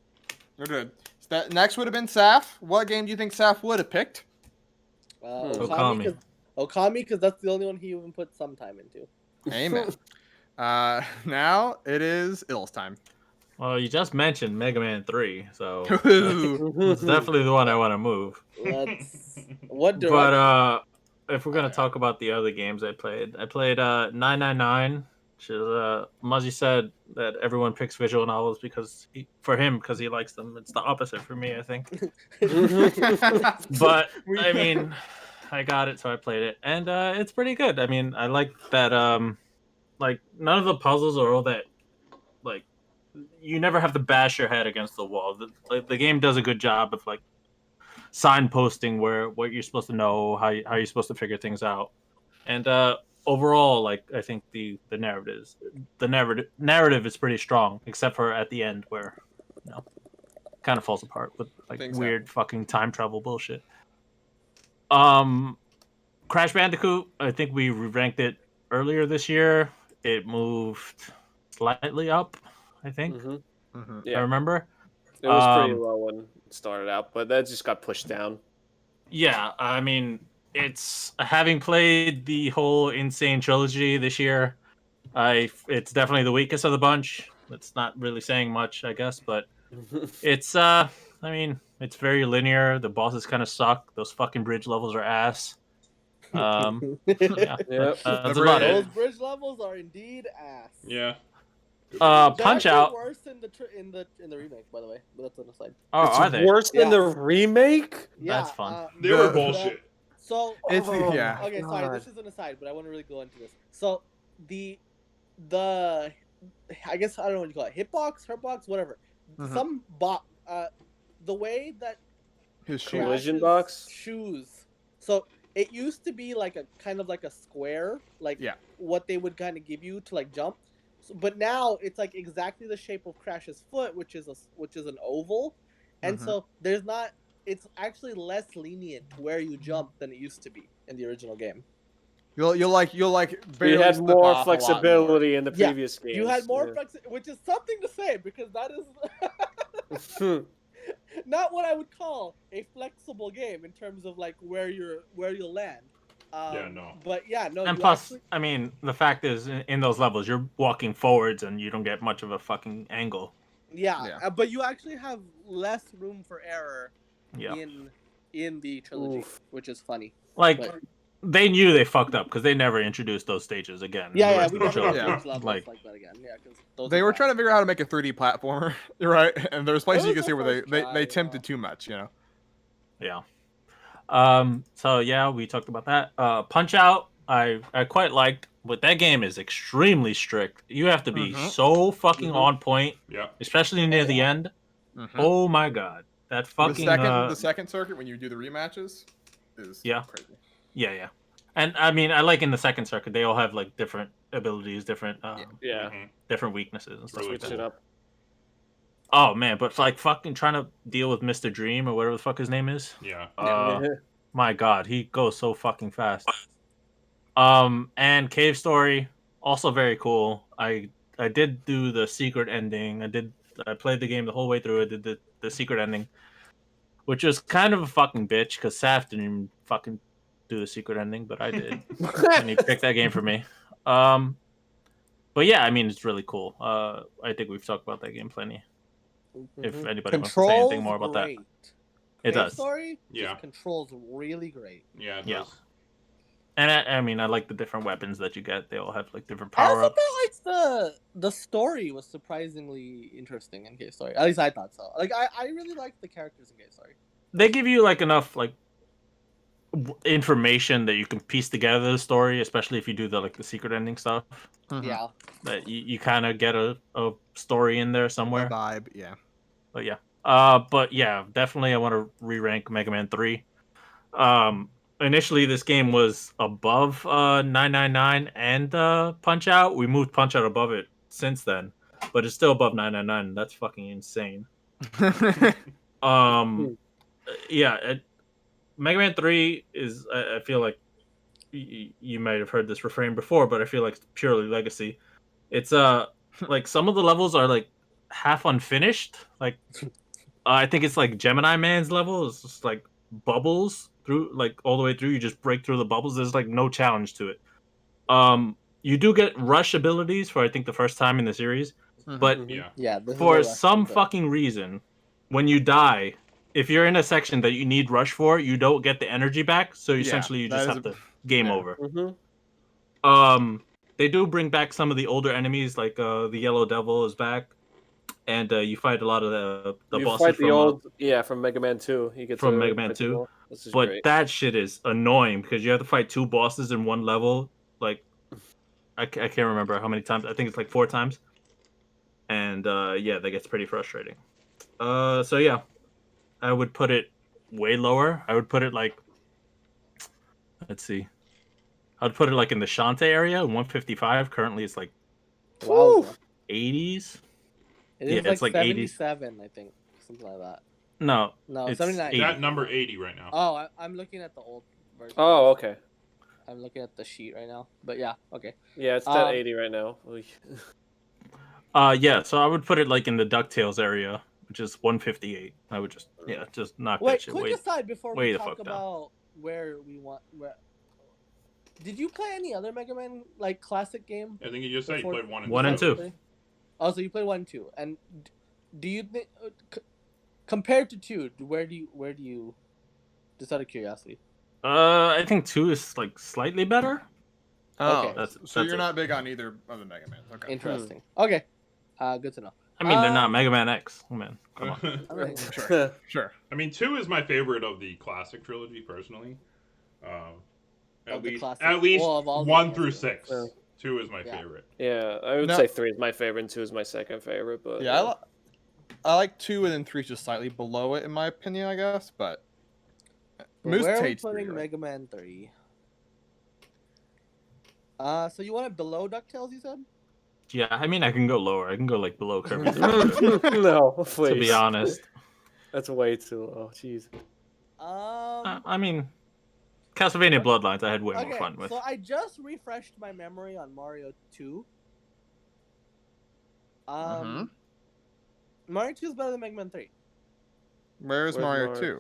We're good. So that next would have been Saf. What game do you think Saf would have picked? Okami. Okami, because that's the only one he even put some time into. Amen. Now it is Ill's time. Well, you just mentioned Mega Man 3, so Ooh. it's definitely the one I want to move. Let's. What direction? But if we're gonna talk about the other games I played 999. Which is Muzzy said that everyone picks visual novels because he likes them. It's the opposite for me, I think. But I mean, I got it, so I played it, and it's pretty good. I mean, I like that. Like none of the puzzles are all that. Like you never have to bash your head against the wall. The game does a good job of like signposting what you're supposed to know, how you're supposed to figure things out, and overall, like I think the narrative is pretty strong, except for at the end where kind of falls apart with like Things weird fucking time travel bullshit. Crash Bandicoot, I think we ranked it earlier this year. It moved slightly up, I think. Mm-hmm. Yeah, I remember. it was pretty low when it started out, but that just got pushed down. Yeah, I mean, it's having played the whole Insane trilogy this year. It's definitely the weakest of the bunch. It's not really saying much, I guess, but it's I mean, it's very linear. The bosses kind of suck. Those fucking bridge levels are ass. Yeah, Yep. that's about Those it. bridge levels are indeed ass. Yeah. They're Punch actually Out. worse in the remake, by the way. But that's on the side. Oh, It's are they? worse than Yeah. the remake? Yeah, That's fun. They were bullshit. So It's Oh, yeah. okay, sorry, God. this is an aside, but I want to really go into this. So the I guess I don't know what you call it, hitbox, hurtbox, whatever. Mhm. The way that His shoe. Collision Crash's box? shoes. So it used to be like a kind of like a square, like Yeah. what they would kind of give you to like jump. So, but now it's like exactly the shape of Crash's foot, which is an oval, and Mhm. so there's not. It's actually less lenient to where you jump than it used to be in the original game. You'll like We barely had slip more off a lot more. flexibility in the Yeah, previous games. You had more which is something to say because that is not what I would call a flexible game in terms of like where you'll land. Yeah, no. But yeah, no. And you plus, actually, I mean, the fact is, in those levels, you're walking forwards and you don't get much of a fucking angle. Yeah. but you actually have less room for error Yeah. in the trilogy, Oof. which is funny. Like, But- they knew they fucked up because they never introduced those stages again. in the Yeah, rest we of the never got trilogy. those levels Like, like that again. Yeah, because They were trying to figure out how to make a 3D platformer, right? And there's places It you was can see the where first they try, tempted yeah. too much, you know. yeah. So yeah, we talked about that. Punch Out, I quite liked, but that game is extremely strict. You have to be Mhm. so fucking on point, Yeah. especially near the end. Oh my god, that fucking the second circuit when you do the rematches is crazy. Yeah. And I mean, I like in the second circuit, they all have like different abilities, different Yeah. different weaknesses and stuff Really like Switch that. it up. Oh man, but like fucking trying to deal with Mr. Dream or whatever the fuck his name is. Yeah. My god, he goes so fucking fast. And Cave Story, Also very cool. I did do the secret ending. I played the game the whole way through. I did the secret ending, which was kind of a fucking bitch because Saf didn't even fucking do the secret ending, but I did, and he picked that game for me. But yeah, I mean it's really cool. I think we've talked about that game plenty. If anybody wants to say anything more about great. that, it Cave does. Story, Yeah. just controls really great. Yeah, it Yeah. does. And I mean, I like the different weapons that you get. They all have like different I power also ups. felt like the story was surprisingly interesting in Cave Story. At least I thought so. Like I really liked the characters in Cave Story. They give you like enough like information that you can piece together the story, especially if you do the secret ending stuff. Mhm. Yeah. That you kind of get a story in there A somewhere. vibe, yeah. But yeah, definitely I want to re-rank Mega Man 3. Initially this game was above 999 and Punch Out. We moved Punch Out above it since then, but it's still above 999. That's fucking insane. Yeah, Mega Man 3 is I feel like you might have heard this refrain before, but I feel like it's purely legacy. It's like some of the levels are like half unfinished. Like I think it's like Gemini Man's level. It's just like bubbles through like all the way through. You just break through the bubbles. There's like no challenge to it. You do get rush abilities for I think the first time in the series, but Yeah. Yeah. This is for the some Russian fucking reason, when you die, if you're in a section that you need rush for, you don't get the energy back. So Yeah, essentially, you that just is have a- to game yeah. over. They do bring back some of the older enemies, like the Yellow Devil is back, and you fight a lot of the You bosses fight the from old, from Mega Man 2. You get from to Mega Man fight them 2. all. This is But great. that shit is annoying because you have to fight 2 bosses in one level. Like I can't remember how many times. I think it's like 4 times. And yeah, that gets pretty frustrating. So yeah, I would put it way lower. I would put it like, let's see, I'd put it like in the Shantae area, 155. Currently, it's like Wowza. 80s. It Yeah, is like it's like 80s. 77, I think, something like that. No, No, it's 79. 80. That number 80 right now. Oh, I'm looking at the old version. Oh, okay. I'm looking at the sheet right now. But yeah, okay. Yeah, it's that 80 right now. Yeah, so I would put it like in the DuckTales area, which is 158. I would just knock that Wait, shit quick way. aside before way we the talk fuck down. about where we want. Did you play any other Mega Man like classic game? I think you just said you Before- played 1 and 2. 1 and 2. Oh, so you played 1 and 2, and do you think compared to 2, where do you? Just out of curiosity. I think 2 is like slightly better. Oh, Okay. so That's you're it. not big on either of the Mega Man. Okay. Interesting. Okay, good to know. I mean, they're not Mega Man X. Oh, man, come on. Okay. Sure. Sure. I mean, 2 is my favorite of the classic trilogy, personally. Of the classic- At least well, of all the 1 games, through yeah. 6. Yeah. 2 is my Yeah. favorite. Yeah, I would No. say 3 is my favorite and 2 is my second favorite. But Yeah, I like 2 and then 3 is just slightly below it in my opinion, I guess. But Moose Where are we hates 3, putting right? Mega Man 3? So you want it below DuckTales? You said. Yeah, I mean, I can go lower. I can go like below Kirby. no, please. To be honest, That's way too low. Jeez. I mean, Castlevania Bloodlines, I had way more Okay, fun with. so I just refreshed my memory on Mario 2. Mario 2 is better than Mega Man 3. Where's Mario 2?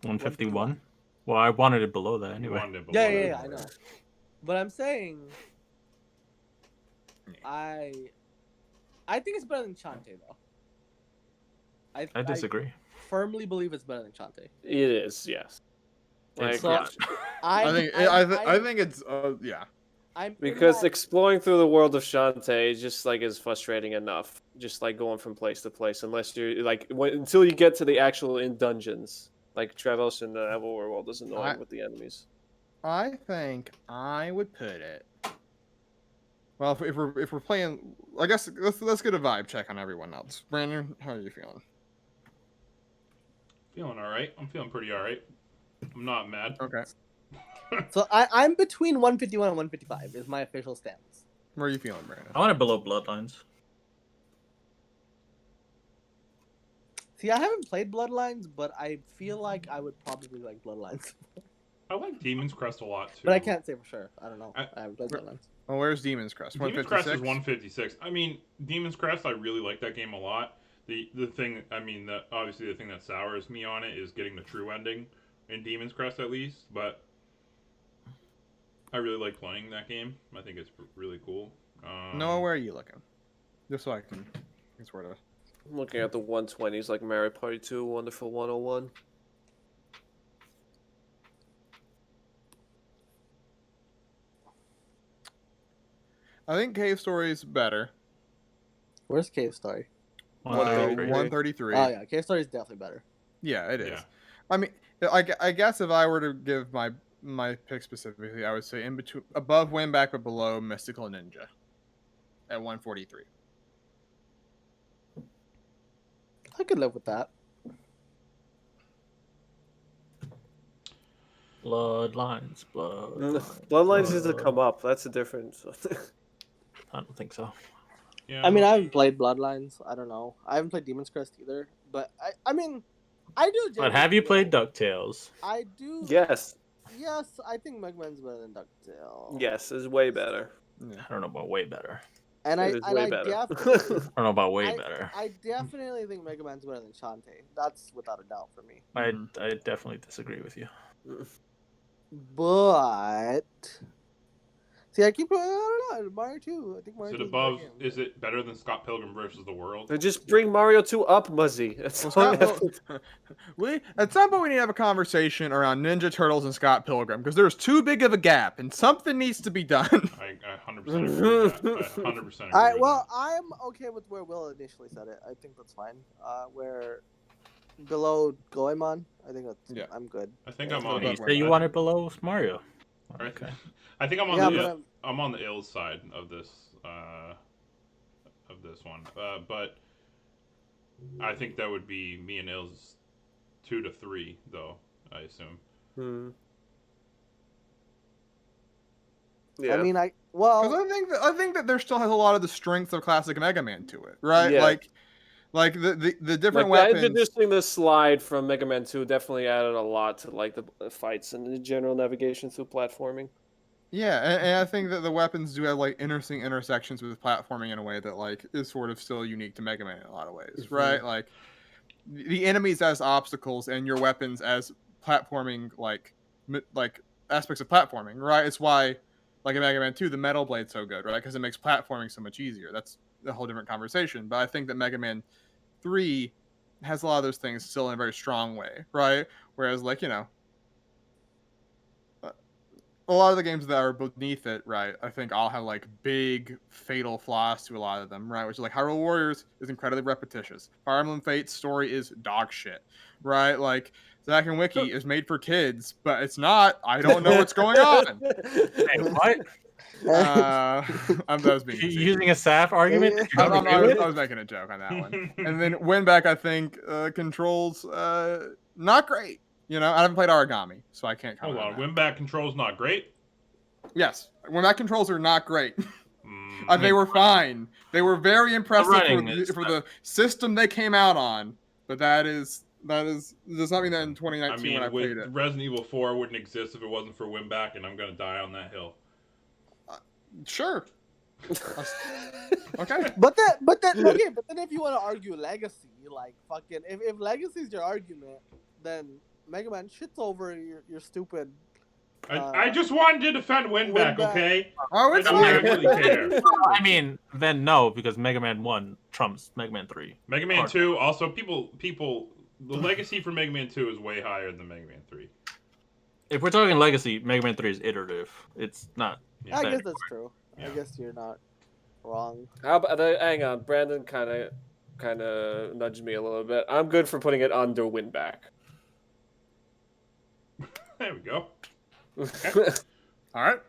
151. Well, I wanted it below that You anyway. wanted it below Yeah, that. I know. But I'm saying, I think it's better than Shantae though. I disagree. I firmly believe it's better than Shantae. It is, yes. It's So- not. I think it's yeah. I'm in Because that- exploring through the world of Shantae just like is frustrating enough. Just like going from place to place, unless you're like until you get to the actual in dungeons. Like Traverse in the Everworld is annoying with the enemies. I think I would put it. Well, if we're playing, I guess let's get a vibe check on everyone else. Brandon, how are you feeling? Feeling alright. I'm feeling pretty alright. I'm not mad. Okay. So I'm between 151 and 155 is my official stance. Where are you feeling, Brandon? I want it below Bloodlines. See, I haven't played Bloodlines, but I feel like I would probably like Bloodlines. I like Demon's Crest a lot too. But I can't say for sure. I don't know. I- I haven't played Bloodlines. Well, where's Demon's Crest? Demon's Crest is 156. 156. I mean, Demon's Crest, I really like that game a lot. The thing, I mean, obviously the thing that sours me on it is getting the true ending in Demon's Crest at least, but I really like playing that game. I think it's really cool. Noah, where are you looking? Just so I can sort of. I'm looking at the 120s like Mario Party 2, Wonderful 101. I think Cave Story is better. Where's Cave Story? 133. Oh yeah, Cave Story is definitely better. Yeah, it is. Yeah. I mean, I guess if I were to give my pick specifically, I would say in between, above Winback, but below Mystical Ninja at 143. I could live with that. Bloodlines. Bloodlines is to come up. That's a difference. I don't think so. Yeah. I mean, I haven't played Bloodlines. I don't know. I haven't played Demon's Crest either. But I mean, I do. But have you played DuckTales? I do. Yes. Yes, I think Mega Man's better than DuckTales. Yes, it's way better. Yeah. I don't know about way better. And It is way better. definitely, I don't know about way better. I definitely think Mega Man's better than Shantae. That's without a doubt for me. I definitely disagree with you. But see, I don't know. Mario 2. I think Mario Is 2 it above? Is it better than Scott Pilgrim versus the World? Then just bring Mario 2 up, Muzzy. That's Well, all you Scott, have to- at some point we need to have a conversation around Ninja Turtles and Scott Pilgrim because there's too big of a gap and something needs to be done. I 100% agree with that. I 100% agree with that. I'm okay with where Will initially said it. I think that's fine. Where below Goemon, I think that's I'm good. I think I'm on. You say you want it below Mario. Okay. I think I'm on I'm on the ill side of this one. But I think that would be me and Ill's 2 to 3 though, I assume. Yeah. I mean, Because I think that there still has a lot of the strength of classic Mega Man to it, right? Yeah. Like the different like, weapons. Introducing the slide from Mega Man 2 definitely added a lot to like the fights and the general navigation through platforming. Yeah, and I think that the weapons do have like interesting intersections with platforming in a way that like is sort of still unique to Mega Man in a lot of ways, right? Like the enemies as obstacles and your weapons as platforming, like aspects of platforming, right? It's why like in Mega Man 2, the Metal Blade's so good, right? Because it makes platforming so much easier. That's a whole different conversation. But I think that Mega Man 3 has a lot of those things still in a very strong way, right? Whereas like, you know, a lot of the games that are beneath it, right, I think all have like big fatal flaws to a lot of them, right? Which is like Hyrule Warriors is incredibly repetitious. Fire Emblem Fate's story is dog shit, right? Like Zack and Wiki is made for kids, but it's not. I don't know what's going on. Hey, what? I was being using a SAF argument. I was making a joke on that one. And then Winback, I think, controls not great. You know, I haven't played Origami, so I can't comment. Hold on, Winback controls not great? Yes, Winback controls are not great. They were fine. They were very impressive for the system they came out on. But that does not mean that in 2019 when I played it. Resident Evil 4 wouldn't exist if it wasn't for Winback, and I'm gonna die on that hill. Sure. Okay. But then if you want to argue legacy, like fucking if legacy is your argument, then Mega Man shits over your stupid. I just wanted to defend Winback, okay? Oh, it's I really care. I mean, then no, because Mega Man 1 trumps Mega Man 3. Mega Man 2, also people, the legacy for Mega Man 2 is way higher than Mega Man 3. If we're talking legacy, Mega Man 3 is iterative. It's not. I guess that's true. Yeah. I guess you're not wrong. How about hang on, Brandon kind of nudged me a little bit. I'm good for putting it under Winback. There we go. Okay. All right.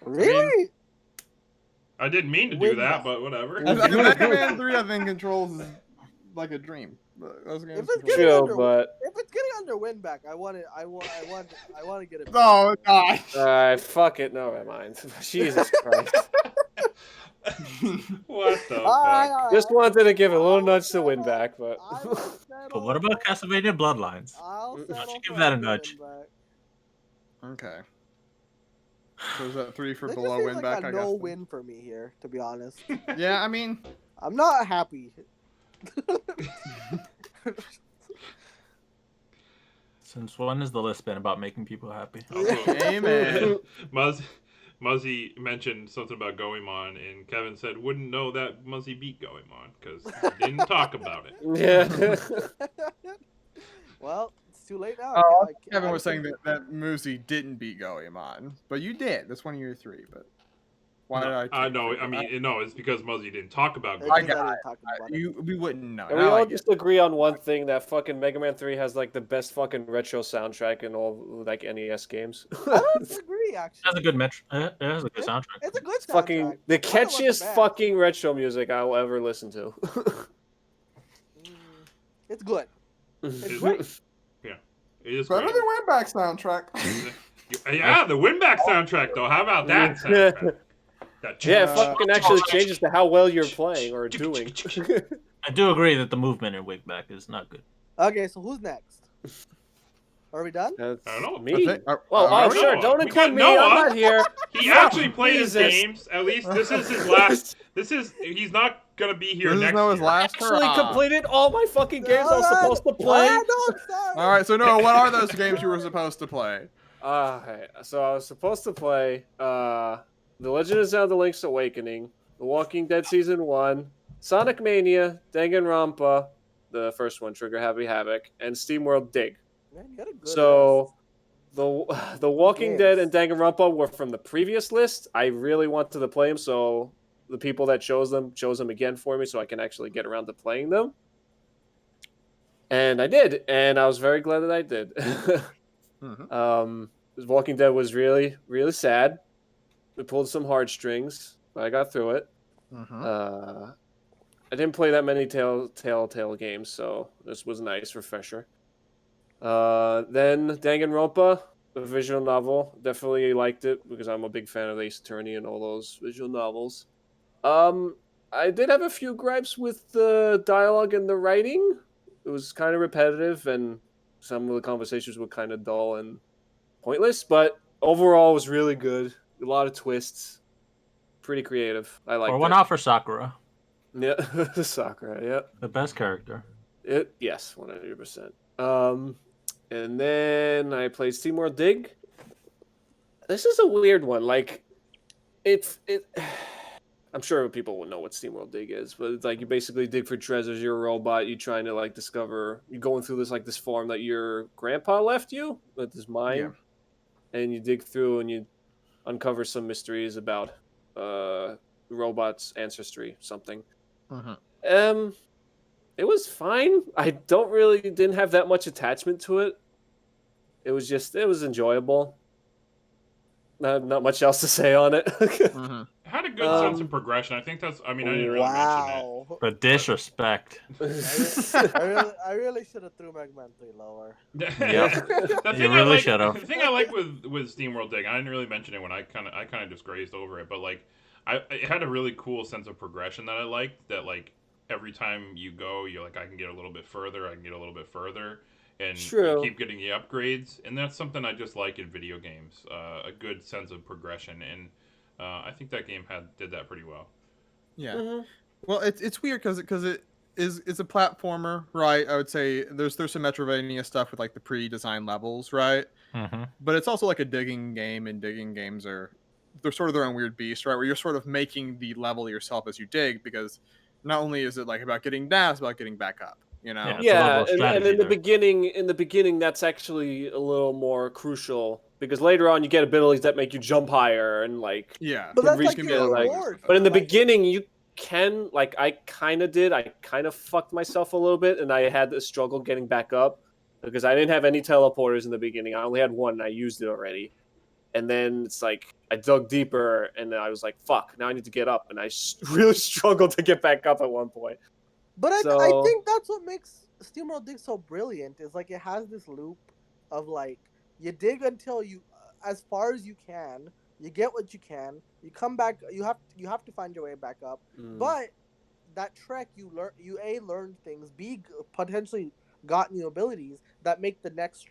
Really? I didn't mean to do that, but whatever. Mega Man 3, I think, controls like a dream. If it's getting under Winback, I want to get it. Oh God! Alright, fuck it. No, never mind. Jesus Christ. What the fuck? Just wanted to give a little nudge to Winback, but. But what about Castlevania Bloodlines? I should give that a nudge. Okay. So is that 3 for This just below seems win like back? a I no guess. win for me here, to be honest. Yeah, I mean, I'm not happy. Since when has the list been about making people happy? Amen. Muzzy mentioned something about Goemon, and Kevin said, "Wouldn't know that Muzzy beat Goemon because he didn't talk about it." Yeah. Well, it's too late now. Oh, I Kevin was can't- saying that Muzi didn't beat Goemon, but you did. That's one of your 3. But why did I? No, I mean, no, it's because Muzzy didn't talk about It's Goemon. I because got didn't talk about it. we wouldn't know. And we Now I all get just agree on one thing, that fucking Mega Man 3 has like the best fucking retro soundtrack in all like NES games. I don't disagree, It has a actually. good it has a good soundtrack. It's a good soundtrack. Fucking the I don't know about the catchiest best. fucking retro music I'll ever listen to. It's good. It's Is- great. It is better great. than Winback soundtrack. Yeah, the Winback soundtrack though. How about that soundtrack? That Yeah, it fucking actually changes to how well you're playing or doing. I do agree that the movement in Wigback is not good. Okay, so who's next? Are we done? That's I don't know. me. Well, Oh, don't sure. know. Don't We include got me. I'm Noah. not here. He actually played his Jesus. games. At least this is his last. He's not gonna be here This is next Noah's year. last Actually hurrah. completed all my fucking games I was supposed to play. No, I'm sorry. All right, so Noah, what are those games you were supposed to play? Okay, so I was supposed to play The Legend of Zelda: Link's Awakening, The Walking Dead Season 1, Sonic Mania, Danganronpa, the first one, Trigger Happy Havoc, and SteamWorld Dig. Man, you got a good So list. the Walking games. Dead and Danganronpa were from the previous list. I really wanted to play them, so the people that chose them again for me, so I can actually get around to playing them. And I did, and I was very glad that I did. Walking Dead was really, really sad. We pulled some heartstrings, but I got through it. I didn't play that many Telltale games, so this was a nice refresher. Then Danganronpa, the visual novel, definitely liked it because I'm a big fan of Ace Attorney and all those visual novels. I did have a few gripes with the dialogue and the writing. It was kind of repetitive, and some of the conversations were kind of dull and pointless, but overall it was really good. A lot of twists. Pretty creative. I liked it. Or one out for Sakura, Yeah, Sakura, yeah. the best character. Yes, 100%. And then I played SteamWorld Dig. This is a weird one. Like, I'm sure people will know what SteamWorld Dig is, but it's like you basically dig for treasures. You're a robot. You're trying to like discover. You're going through this farm that your grandpa left you, with this mine, and you dig through and you uncover some mysteries about the robot's ancestry, something. It was fine. I didn't have that much attachment to it. It was enjoyable. Not much else to say on it. Had a good sense of progression. I think that's. I mean, I didn't really mention it. The disrespect. I really should have threw Mega Man 3 lower. You really should have. The thing I like with SteamWorld Dig, I didn't really mention it when I kind of just grazed over it, but like, it had a really cool sense of progression that I liked. That like every time you go, you're like, I can get a little bit further, I can get a little bit further, and you keep getting the upgrades, and that's something I just like in video games. A good sense of progression, and I think that game did that pretty well. Yeah. Well, it's weird because it's a platformer, right? I would say there's some Metroidvania stuff with like the pre-designed levels, right? But it's also like a digging game, and digging games they're sort of their own weird beast, right? Where you're sort of making the level yourself as you dig, because not only is it like about getting down, it's about getting back up. You know? Yeah, and in the beginning, that's actually a little more crucial because later on you get abilities that make you jump higher and like but that's like your reward. But in the beginning, you can like I kind of fucked myself a little bit, and I had to struggle getting back up because I didn't have any teleporters in the beginning. I only had one, and I used it already. And then it's like I dug deeper, and I was like, "Fuck! Now I need to get up," and I really struggled to get back up at one point. But I think that's what makes SteamWorld Dig so brilliant. Is like it has this loop of like you dig until you, as far as you can, you get what you can, you come back. You have to find your way back up. But that trek, you learned things, B potentially got new abilities that make the next.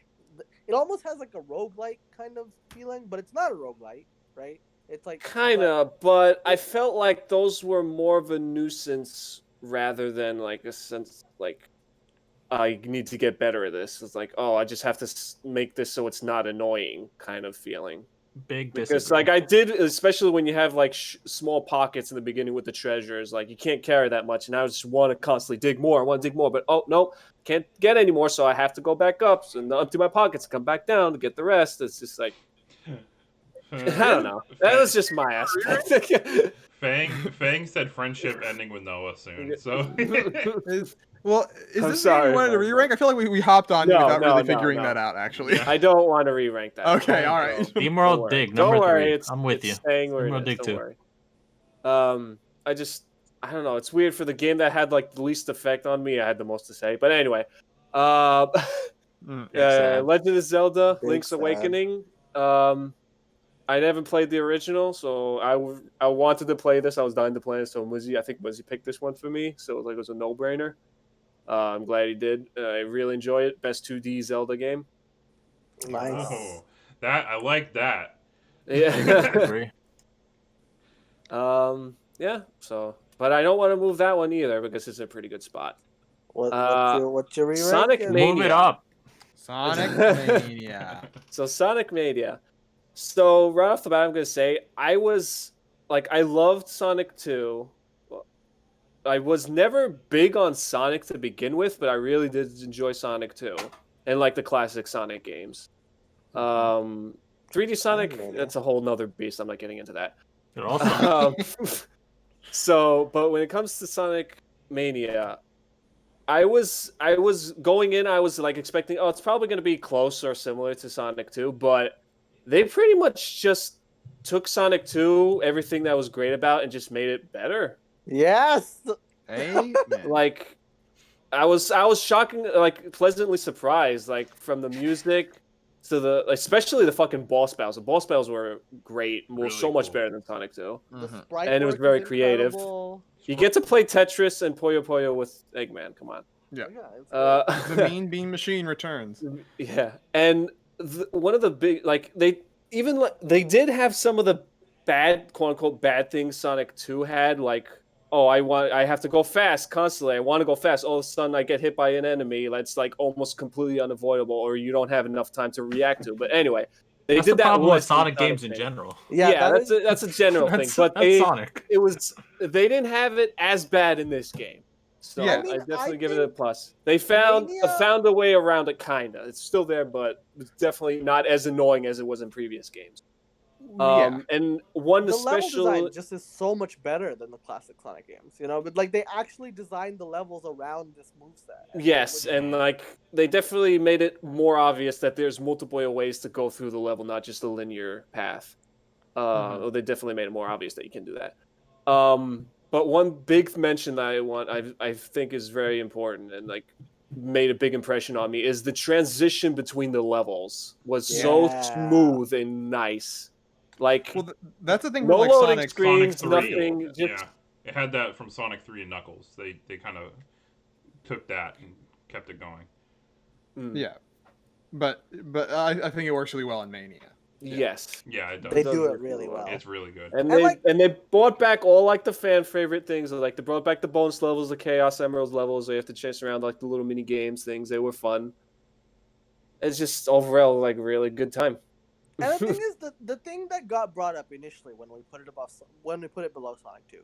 It almost has like a roguelike kind of feeling, but it's not a roguelike, right? It's like Kinda, but I felt like those were more of a nuisance rather than like a sense like I need to get better at this. It's like, oh, I just have to make this so it's not annoying kind of feeling. Big Because disagree. like I did, especially when you have like small pockets in the beginning with the treasures, like you can't carry that much, and I just want to constantly dig more. I want to dig more, but oh no, can't get any more, so I have to go back up and empty my pockets, come back down to get the rest. It's just like I don't know. That was just my aspect. Fang said friendship ending with Noah soon. So Well, is I'm this sorry, game you wanted to man. re-rank? I feel like we hopped on you No, without no, really no, figuring no. that out, actually. I don't want to re-rank that. Okay, all right. So, Emerald don't Dig, worry. Don't number worry, 3. I'm with it's you. staying where Emerald it is. Dig Don't 2. worry. I don't know. It's weird for the game that had like the least effect on me. I had the most to say, but anyway. Sad. Legend of Zelda: Big Link's sad. Awakening. I haven't played the original, so I wanted to play this. I was dying to play it. So I think Muzzy picked this one for me. So it was a no-brainer. I'm glad he did. I really enjoy it. Best 2D Zelda game. Nice. oh, that I like that. Yeah. Agree. Yeah. So, but I don't want to move that one either because it's a pretty good spot. What's your re-rank? Sonic And- Mania. Move it up. Sonic Mania. So Sonic Mania. So right off the bat, I'm gonna say I loved Sonic 2. I was never big on Sonic to begin with, but I really did enjoy Sonic 2 and like the classic Sonic games. 3D Sonic, that's a whole nother beast. I'm not getting into that. You're also But when it comes to Sonic Mania, I was going in, I was like expecting, oh, it's probably going to be close or similar to Sonic 2, but they pretty much just took Sonic 2, everything that was great about, and just made it better. Yes. Amen. Like, I was shocking, like pleasantly surprised, like from the music to especially the fucking boss battles. The boss battles were great, Really so much cool. better than Sonic 2. The Mhm. sprite And it was work very is creative. incredible. You get to play Tetris and Puyo Puyo with Eggman. Come on. Yeah. It's The Mean Bean Machine returns. Yeah, and one of the big they did have some of the bad quote unquote bad things Sonic 2 had, like, oh, I have to go fast constantly. I want to go fast. All of a sudden I get hit by an enemy that's like almost completely unavoidable, or you don't have enough time to react to. But anyway, they that's did the that problem with once in Sonic games in thing. general. Yeah, that's a general thing. But That's Sonic. they didn't have it as bad in this game. So Yeah. I definitely I give it a think plus. They found Mania- a way around it, kinda. It's still there, but it's definitely not as annoying as it was in previous games. Yeah. And one the level special, design just is so much better than the classic Sonic games, you know. But like they actually designed the levels around this moveset. yes, and like they definitely made it more obvious that there's multiple ways to go through the level, not just a linear path. They definitely made it more obvious that you can do that. But one big mention that I think is very important and like made a big impression on me is the transition between the levels was so smooth and nice. Like, Well, that's the thing no with like loading Sonic. screens, Sonic 3. nothing. Just Yeah, it had that from Sonic 3 and Knuckles. They kind of took that and kept it going. Yeah, but I think it works really well in Mania. yes, Yeah, it does. They do it really well. It's really good. and And, they brought back all like the fan favorite things. Like they brought back the bonus levels, the Chaos Emeralds levels. They have to chase around like the little mini games things. They were fun. It's just overall like really good time. And the thing is, the thing that got brought up initially when we put it below Sonic 2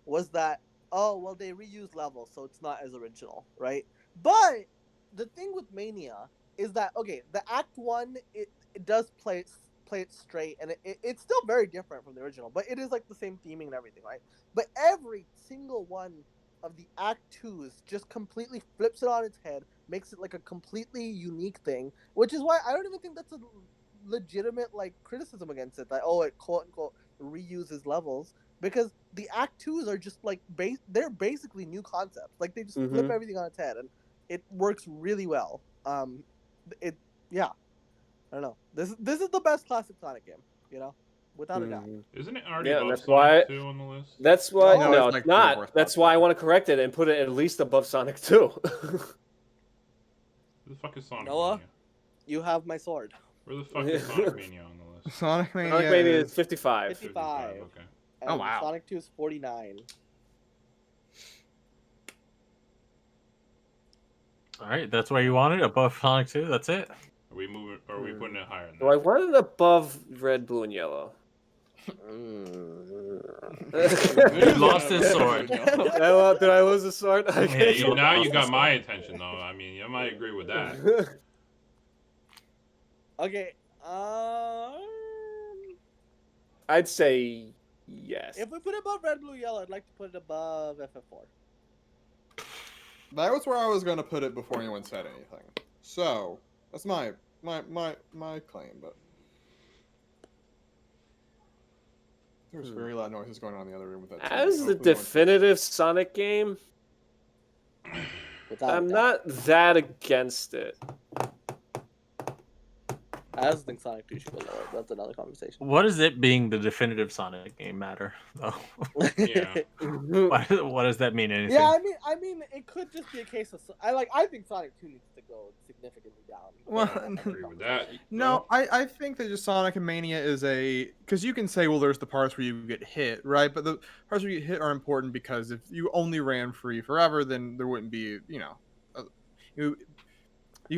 was that, oh well, they reused levels, so it's not as original, right? But the thing with Mania is that, okay, the Act 1 it does play it straight, and it's still very different from the original, but it is like the same theming and everything, right? But every single one of the Act 2s just completely flips it on its head, makes it like a completely unique thing, which is why I don't even think that's a legitimate like criticism against it, that it quote unquote reuses levels, because the Act 2s are just like they're basically new concepts. Like they just flip everything on its head, and it works really well. I don't know. This is the best classic Sonic game, you know, without a doubt. Isn't it already Yeah, above that's Sonic why- 2 on the list? That's why No, no, it's like it's not. 3 or 4th That's spot. why I want to correct it and put it at least above Sonic 2. Where the fuck is Sonic Noah? Mania? You have my sword. Where the fuck is Sonic Mania on the list? Sonic Mania, Sonic Mania is 55. 55. Okay. And Oh, wow. Sonic 2 is 49. All right, that's where you want it, above Sonic 2. That's it. Are we moving? Or are we putting it higher than Do I that? want it above red, blue, and yellow? He lost his sword. Did I lose the sword? Okay. Yeah, Now you lost got his my sword. attention, though. I mean, I might agree with that. Okay. I'd say yes. If we put it above red, blue, yellow, I'd like to put it above FF4. That was where I was going to put it before anyone said anything. So that's my claim, but there's very loud noises going on in the other room with that. As the definitive Sonic game, I'm not that against it. I also think Sonic 2 should go lower. That's another conversation. What does it being the definitive Sonic game matter, though? Yeah. What does that mean? Anything? Yeah, I mean, it could just be a case of I think Sonic 2 needs to go significantly down. Well, I agree with that. No, I think that just Sonic and Mania is because you can say, well, there's the parts where you get hit, right? But the parts where you get hit are important because if you only ran free forever, then there wouldn't be, you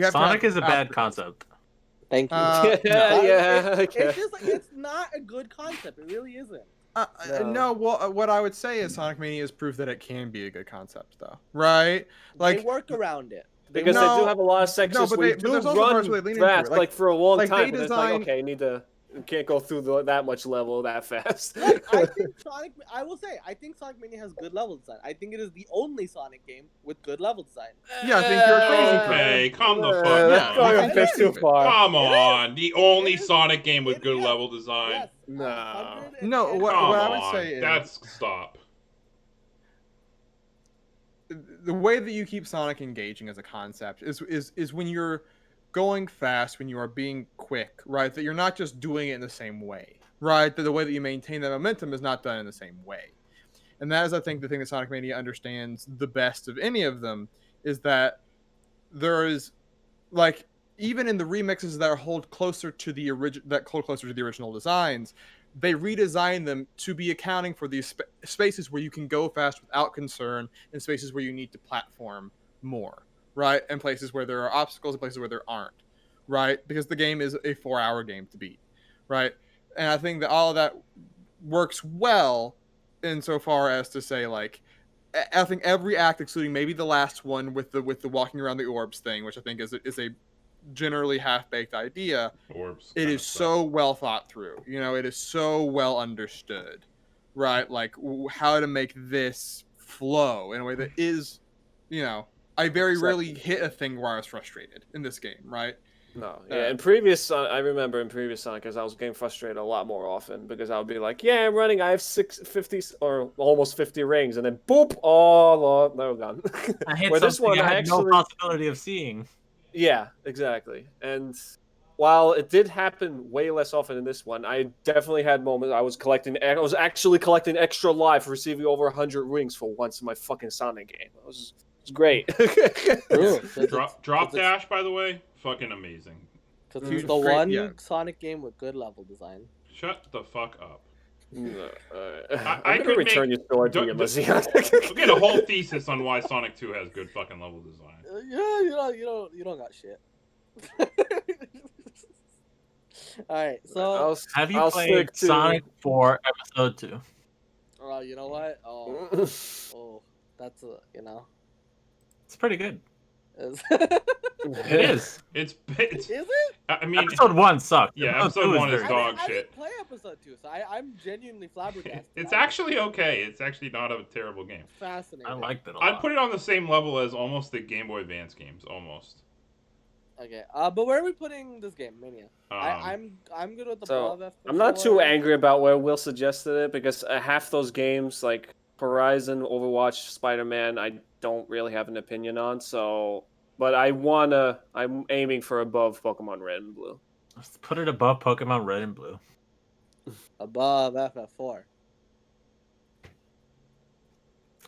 have Sonic is a bad concept. Thank you. Okay. It's just it's not a good concept. It really isn't. No, well, what I would say is Sonic Mania is proof that it can be a good concept, though, right? Like they work around it. Because they do have a lot of sections where you do there's also parts where run they lean into fast, it. like for a long like time. they And it's like, okay, you can't go through that much level that fast. Look, I think I think Sonic Mania has good level design. I think it is the only Sonic game with good level design. Yeah, I think you're crazy. Okay, come the fuck That's going on. a bit too far. Come on, the only is. Sonic game with It good is. level design. Yes. No. No, what Come I would on, say is that's stop. the way that you keep Sonic engaging as a concept is when you're going fast, when you are being quick, right? That you're not just doing it in the same way, right? That the way that you maintain that momentum is not done in the same way. And that is, I think, the thing that Sonic Mania understands the best of any of them is that there is, like, even in the remixes that hold closer to the original designs, they redesign them to be accounting for these spaces where you can go fast without concern, and spaces where you need to platform more, right? And places where there are obstacles and places where there aren't, right? Because the game is a 4-hour game to beat, right? And I think that all of that works well insofar as to say, like, I think every act, excluding maybe the last one with the walking around the orbs thing, which I think is a generally half-baked idea, Orbs. it is so well thought through. It is so well understood, right? Like how to make this flow in a way that is, I very rarely hit a thing where I was frustrated in this game, right? No, yeah. I remember in previous Sonic, because I was getting frustrated a lot more often because I would be like, "Yeah, I'm running. I have 50 or almost 50 rings," and then boop, oh Lord, they're gone. I hit Where something this one, I had actually, no possibility of seeing. Yeah, exactly. And while it did happen way less often in this one, I definitely had moments I was actually collecting extra life for receiving over 100 rings for once in my fucking Sonic game. It was great. Drop Dash, by the way, fucking amazing. Because it's the one Sonic game with good level design. Shut the fuck up. I could return your sword to you, Muzzy. We'll get a whole thesis on why Sonic 2 has good fucking level design. Yeah, you don't got shit. Alright, so have you played Sonic 4 Episode 2? You know what? Oh, that's it's pretty good. It is. It's is it? I mean, episode 1 sucked. Yeah, episode 1 is dog I shit. didn't play episode 2, so I'm genuinely flabbergasted. It's actually okay. It's actually not a terrible game. Fascinating. I liked it a lot. I'd put it on the same level as almost the Game Boy Advance games, almost. Okay, but where are we putting this game, Mania? I'm good with the above F4. I'm not too angry about where Will suggested it because half those games, like Horizon, Overwatch, Spider-Man, I don't really have an opinion on. So, but I'm aiming for above Pokemon Red and Blue. Let's put it above Pokemon Red and Blue. Above FF4.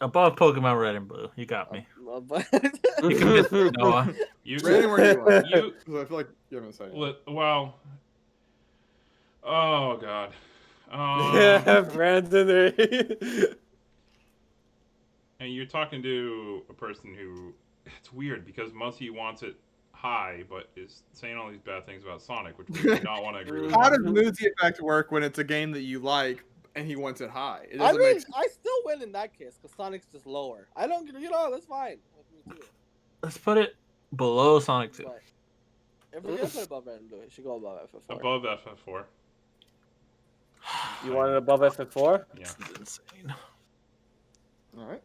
Above Pokemon Red and Blue. You got me. You can miss it, Noah. Rating where you want. I feel like you haven't said it. Well, Oh God. Yeah, Brandon. And you're talking to a person who, it's weird because Muzzy wants it high, but is saying all these bad things about Sonic, which makes me not want to agree with How him. does Moosey Effect work when it's a game that you like and he wants it high? It I doesn't mean, make sense. I still win in that case because Sonic's just lower. I don't, that's fine with me too. Let's put it below Sonic 2. But if we're gonna put it above Red and Blue, it should go above FF4. Above FF4. You want it above FF4? Yeah. This is insane. All right.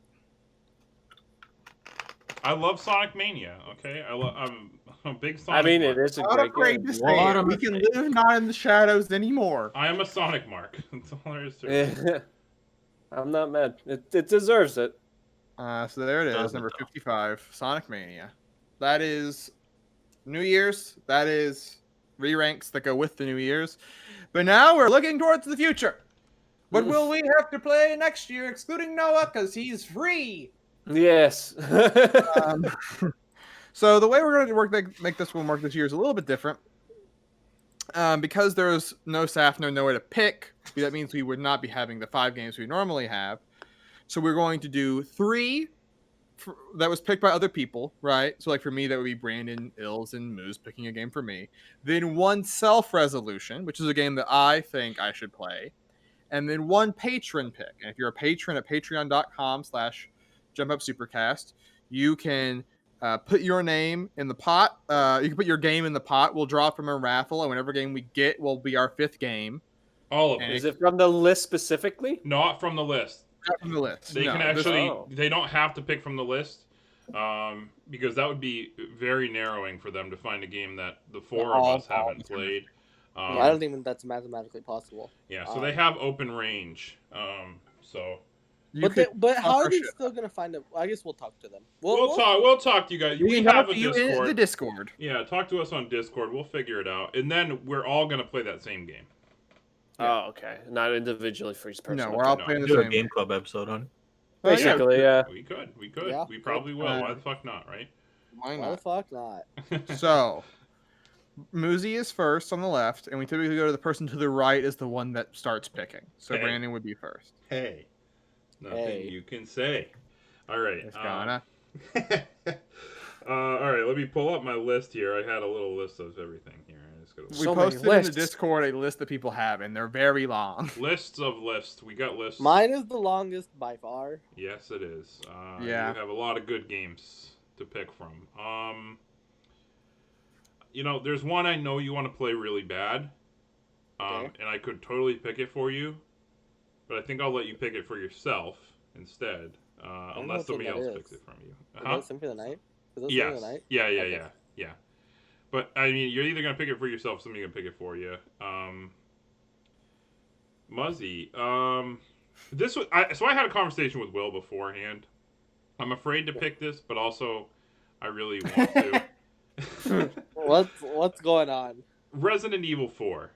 I love Sonic Mania. Okay, I'm a big Sonic. I mean, mark. it is a Not great afraid game. to say What it. a We can mistake. live not in the shadows anymore. I am a Sonic mark. That's all there is to it. I'm not mad. It deserves it. So there it is, Doesn't number though. 55, Sonic Mania. That is New Year's. That is re-ranks that go with the New Year's. But now we're looking towards the future. What will we have to play next year, excluding Noah, because he's free? Yes. So the way we're going to make this one work this year is a little bit different. Because there's no Safner, nowhere to pick, that means we would not be having the 5 games we normally have. So we're going to do 3 that was picked by other people, right? So like for me, that would be Brandon, Ills, and Moose picking a game for me. Then 1 self-resolution, which is a game that I think I should play. And then 1 patron pick. And if you're a patron at patreon.com/JumpUpSupercast, you can put your name in the pot. You can put your game in the pot. We'll draw from a raffle, and whatever game we get will be our 5th game. All of And it. Is it from the list specifically? Not from the list. Not from the list. They No, can this- actually. Oh. They don't have to pick from the list, because that would be very narrowing for them to find a game that the 4 of us haven't played. I don't think that's mathematically possible. Yeah, so they have open range. So you But how are they shit. still gonna find it? I guess we'll talk to them. we'll talk. We'll talk to you guys. We We can have a talk to you in Discord. the Discord. Yeah, talk to us on Discord. We'll figure it out, and then we're all gonna play that same game. Oh, okay. Not individually for each person. No, we're all no. playing the Do a same game club episode on it. Oh, yeah. Basically, yeah. We could. Yeah. We probably will. Why the fuck not, right? Why Why the not? fuck not? So, Moosey is first on the left, and we typically go to the person to the right is the one that starts picking. So Hey. Brandon would be first. Hey, nothing Hey. you can say. All right. It's gonna. All right. Let me pull up my list here. I had a little list of everything here. I just gotta We So many posted in the lists. Discord a list that people have, and they're very long. lists of lists. We got lists. Mine is the longest by far. Yes, it is. Yeah. You have a lot of good games to pick from. There's one I know you want to play really bad. Okay. And I could totally pick it for you, but I think I'll let you pick it for yourself instead, don't know unless which one somebody that else is. picks it from you. Is that Symphony of the Night? Is that Symphony Yes. of the Night? Yeah. Okay. But I mean, you're either gonna pick it for yourself, or somebody's gonna pick it for you. Muzzy. So I had a conversation with Will beforehand. I'm afraid to pick this, but also I really want to. What's going on? Resident Evil 4.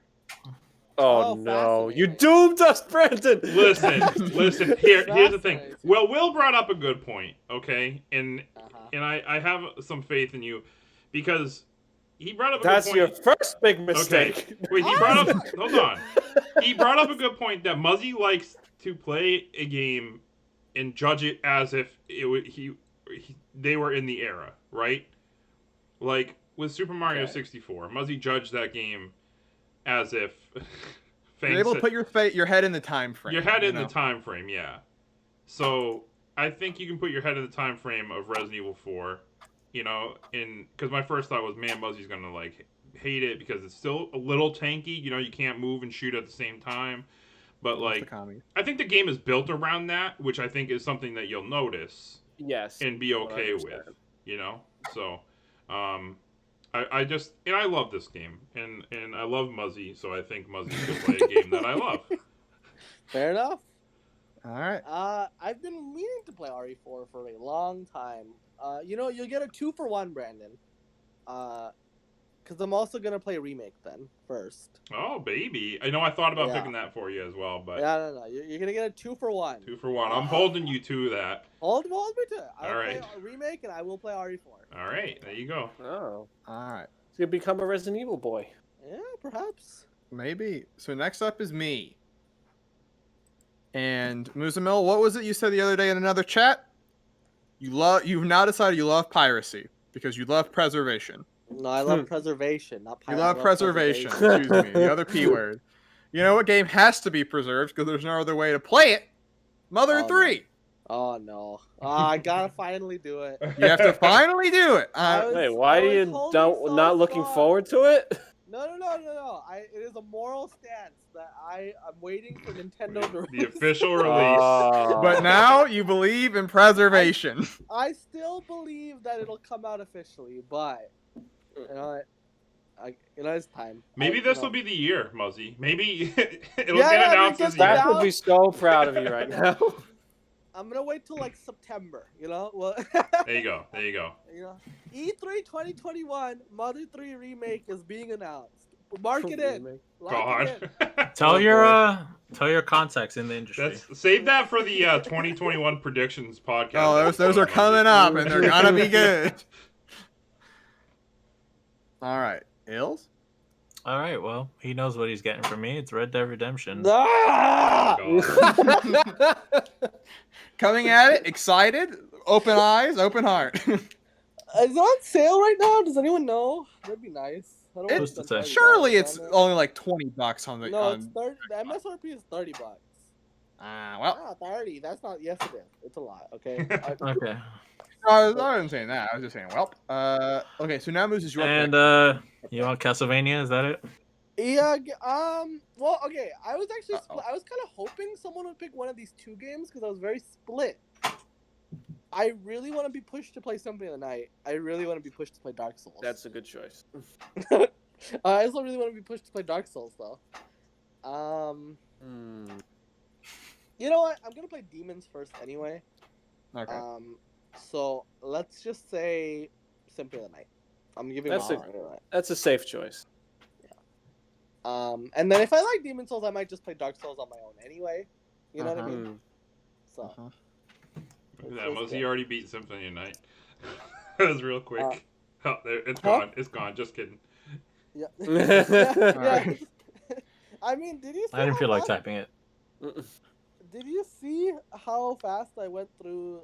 Oh, Oh, no. You fascinating. doomed us, Brandon! Listen. Here's the thing. Fascinating. Well, Will brought up a good point, okay, and Uh-huh. I have some faith in you because he brought up a That's good your point. first big mistake. Wait, he brought up. Hold on. He brought up a good point that Muzzy likes to play a game and judge it as if they were in the era, right? Like with Super Mario Okay. 64, Muzzy judged that game as if You're able to put your head in the time frame. your head you in the know? time frame, yeah. So I think you can put your head in the time frame of Resident Evil 4, because my first thought was, man, Muzzy's gonna like hate it because it's still a little tanky. You can't move and shoot at the same time. But That's like, the commie. I think the game is built around that, which I think is something that you'll notice Yes. and be I okay with. understand. So, I love this game, and I love Muzzy, so I think Muzzy should play a game that I love. Fair enough. All right. I've been meaning to play RE4 for a long time. You'll get a 2-for-1, Brandon. Because I'm also gonna play Remake then first. Oh, baby. I know I thought about Yeah. picking that for you as well, but Yeah, no. You're gonna get a 2-for-1. 2 for 1. I'm holding you to that. Hold me to it. I'll All play right. a Remake and I will play RE4. All right, there you go. Oh. All right. So you become a Resident Evil boy. Yeah, perhaps. Maybe. So next up is me. And Muzamil, what was it you said the other day in another chat? You've now decided you love piracy because you love preservation. No, I love preservation, not You piracy. love preservation. Excuse me, the other P word. You know what game has to be preserved because there's no other way to play it? Mother 3. Oh no! I gotta finally do it. You have to finally do it. Wait, why are you not looking forward to it? No. It is a moral stance that I'm waiting for Nintendo to the official release. But now you believe in preservation. I still believe that it'll come out officially, but you know, it's time. Maybe this will be the year, Muzzy. Maybe it'll get announced this year. That would be so proud of you right now. I'm gonna wait till like September, Well, there you go. E3 2021 Mother 3 remake is being announced. Mark it in. God. Tell your contacts in the industry. Save that for the 2021 predictions podcast. Oh, those are coming up, and they're gonna be good. All right, Ills. All right, well, he knows what he's getting from me. It's Red Dead Redemption. Ah! Coming at it, excited, open eyes, open heart. Is it on sale right now? Does anyone know? That'd be nice. Surely it's only like $20 on the. No, it's 30. The MSRP is $30. Well, 30. That's not. Yes, it is. It's a lot. Okay. Okay. I wasn't saying that. I was just saying, okay. So now moves is your pick. You want Castlevania? Is that it? Yeah. Well, okay. I was actually. I was kind of hoping someone would pick one of these two games because I was very split. I really want to be pushed to play Symphony of the Night. I really want to be pushed to play Dark Souls. That's a good choice. I also really want to be pushed to play Dark Souls, though. You know what? I'm gonna play Demons first anyway. Okay. So let's just say Symphony of the Night. I'm giving that's a safe choice. Yeah. And then if I like Demon Souls, I might just play Dark Souls on my own anyway. You know what I mean? So. That Muzzy already beat Symphony of the Night. That was real quick. It's gone. It's gone. Just kidding. Yeah. Yeah. I mean, did you see I didn't feel like typing it. Did you see how fast I went through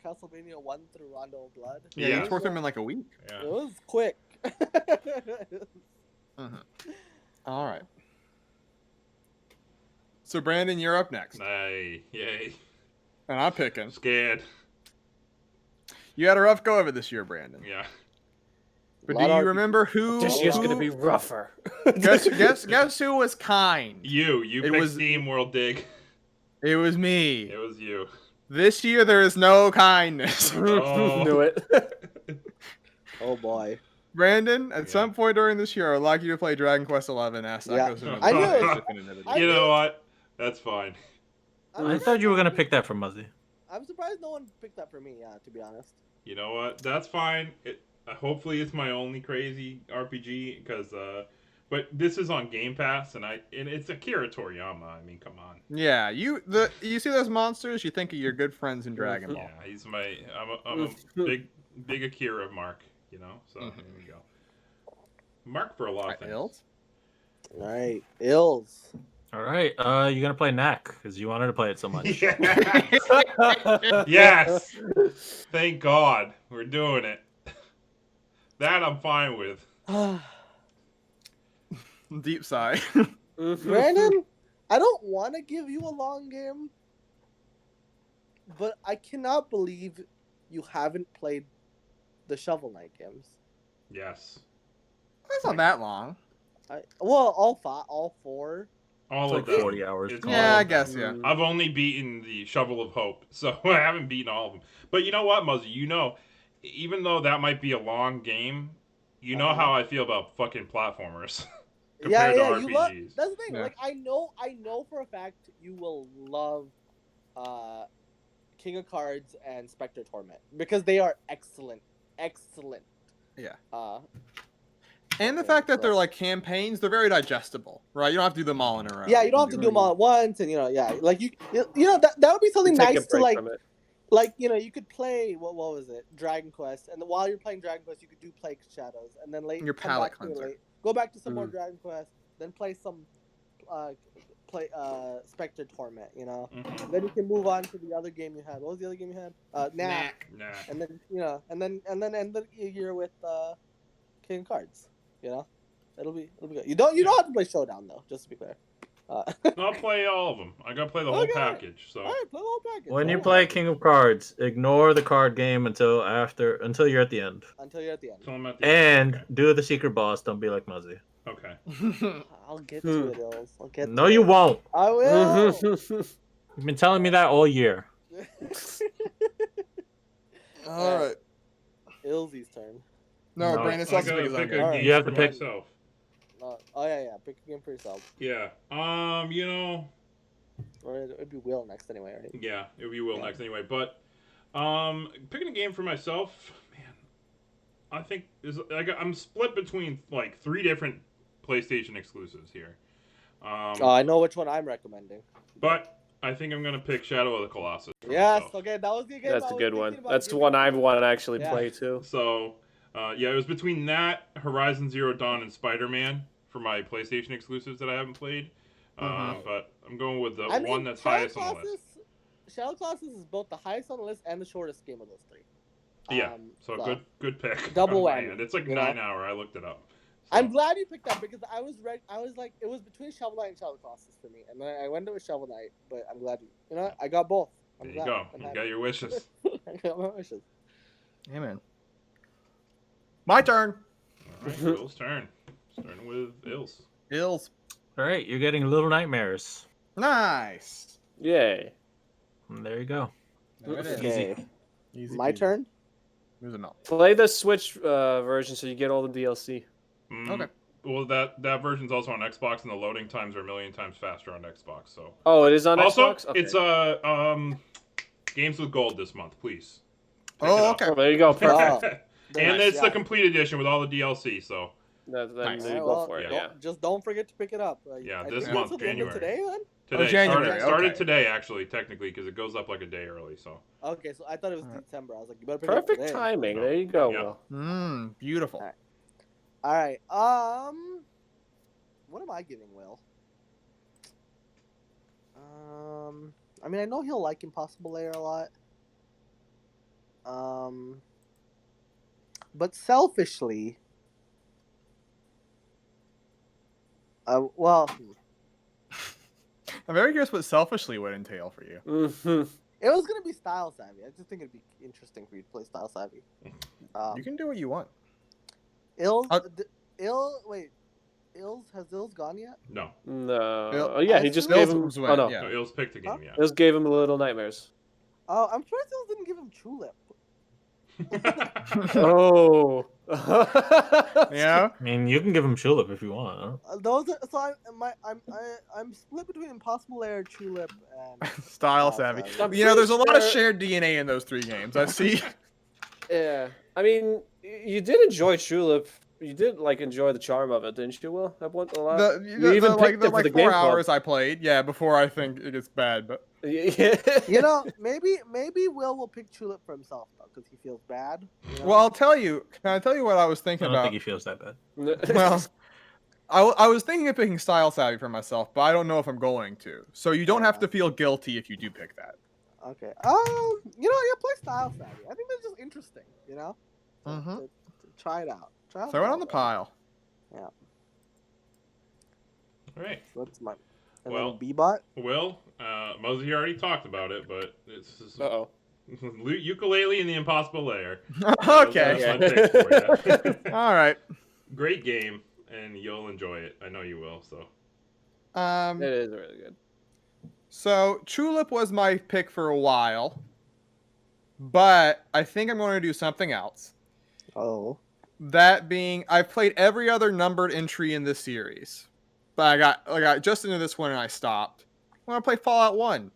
Castlevania 1 through Rondo of Blood? Yeah, you tore them in like a week. Yeah. It was quick. All right. So, Brandon, you're up next. Yay. And I'm picking. Scared. You had a rough go of it this year, Brandon. Yeah. But do you remember who? This year's gonna be rougher. Guess who was kind? You picked Steam World Dig. It was me. It was you. This year there is no kindness. Oh. Knew it. Oh boy. Brandon, at some point during this year, I'd like you to play Dragon Quest XI. I knew. You know what? That's fine. I thought you were gonna pick that for Muzzy. I'm surprised no one picked that for me. Yeah, to be honest. You know what? That's fine. Hopefully it's my only crazy RPG because but this is on Game Pass and it's Akira Toriyama. I mean, come on. Yeah, you see those monsters? You think of your good friends in Dragon Ball. Yeah, he's I'm a big Akira mark. So here we go. Mark for a lot of things. Ills? All right, Ills. All right, you're gonna play Knack because you wanted to play it so much. Yes. Thank God we're doing it. That I'm fine with. Deep sigh. Brandon, I don't want to give you a long game, but I cannot believe you haven't played the Shovel Knight games. Yes. That's not that long. All four. All it's of like them. 40 hours. Yeah, I guess, yeah. I've only beaten the Shovel of Hope, so I haven't beaten all of them. But you know what, Muzzy? Even though that might be a long game, you know how I feel about fucking platformers compared to RPGs. That's the thing. Yeah. Like I know for a fact you will love King of Cards and Spectre Torment because they are excellent. Yeah. And the fact that they're like campaigns, they're very digestible, right? You don't have to do them all in a row. Yeah, you don't have to do them all at once, and like you know that would be something nice to like you could play what was it, Dragon Quest, and while you're playing Dragon Quest, you could do Plague Shadows, and then later your palate cleanser. Go back to some more Dragon Quest, then play some Spectre Torment, you know. Mhm. Then you can move on to the other game you had. What was the other game you had? Knack. Nah. And then and then end the year with King of Cards. You know, it'll be good. You don't have to play Showdown though, just to be clear. I'll play all of them. I gotta play the whole package. So all right, play the whole package. When you Whole play package. King of Cards, ignore the card game until you're at the end. Until you're at the end. So I'm at the And end. do the secret boss. Don't be like Muzzy. Okay. I'll get to it, Ills. I'll get. No, to you it. won't. I will. You've been telling me that all year. All right. Illsy's turn. No, No. Brandon I has to gotta pick his own pick a game. game You have for to pick- myself. Oh yeah. Pick a game for yourself. Yeah. You know. Or it'd be Will next anyway, right? Yeah, it would be Will next anyway. But picking a game for myself, man, I think I'm split between like 3 different PlayStation exclusives here. I know which one I'm recommending. But I think I'm gonna pick Shadow of the Colossus. for Yes. myself. Okay, that was the game. That's I a was good thinking one. about That's the giving one you. I want to actually Yeah. play too. So, yeah, it was between that, Horizon Zero Dawn, and Spider-Man for my PlayStation exclusives that I haven't played. But I'm going with the one that's highest on the list. Shadow Colossus is both the highest on the list and the shortest game of those 3. Yeah, so good pick. Double on my whammy, end. It's like you 9 know? hour. I looked it up. So, I'm glad you picked that because I was like it was between Shovel Knight and Shadow Colossus for me, and then I went with Shovel Knight. But I'm glad I got both. I'm there you glad. go. I'm You happy. got your wishes. I got my wishes. Amen. My turn. All right, Will's turn. Starting with Ills. Ills. All right, you're getting Little Nightmares. Nice. Yay. And there you go. There it is. Okay, Easy my peasy. turn. Who's it not? Play the Switch version so you get all the DLC. Okay. Well, that version's also on Xbox, and the loading times are a million times faster on Xbox. So Oh, it is on also, Xbox? Okay. it's Games with Gold this month, please. Pick Oh, it up. okay. Oh, there you go. Perfect. And Nice, it's the yeah. complete edition with all the DLC. So Then Nice. you Alright, go well, for it. yeah. Just don't forget to pick it up. Yeah, I this think month, it's at the end of January. Today then? today January, started okay. today actually, technically, because it goes up like a day early. So Okay, so I thought it was December. I was like, you better pick it up Perfect today. timing. There you go, Yeah. Will. Beautiful. Alright. All right. What am I giving Will? I mean, I know he'll like Impossible Lair a lot. But selfishly, well, I'm very curious what selfishly would entail for you. Mm-hmm. it was gonna be Style Savvy. I just think it'd be interesting for you to play Style Savvy. You can do what you want. Ills, Uh, Ills, has Ills gone yet? no, No. Bill- Oh, yeah, he just gave him. Bill's Oh, went, no. yeah. no, Ills picked the game. Yeah. Just gave him Little Nightmares. Oh, I'm surprised Ills didn't give him Tulip. Oh. Yeah. I mean, you can give him Tulip if you want. Huh? Those are, so I'm split between Impossible Lair, Tulip, and Style Style savvy. Savvy. You know, there's a lot of sure- shared DNA in those 3 games. I see. Yeah. I mean, you did enjoy Tulip. You did enjoy the charm of it, didn't you, Will? That one a lot. You even picked it for the game 4 club. hours I played. Yeah, before I think it gets bad. But Yeah. You know, maybe Will pick Tulip for himself though, because he feels bad. You know? well, I'll tell you. Can I tell you what I was I thinking don't about? think he feels that bad. Well, I was thinking of picking Style Savvy for myself, but I don't know if I'm going to. So you don't have Yeah. to feel guilty if you do pick that. Okay. Play Style Savvy. I think that's just interesting. You know. To try it out. Throw it on the pile. Yeah. All right. That's my. And Well- then Bebot. Well, Mosey already talked about it, but it's Uh-oh. Ukulele in the Impossible Lair. Okay. That's my pick for you. All right. Great game, and you'll enjoy it. I know you will. So It is really good. So Tulip was my pick for a while, but I think I'm going to do something else. Oh. That being, I've played every other numbered entry in this series, but I got just into this one and I stopped. I want to play Fallout 1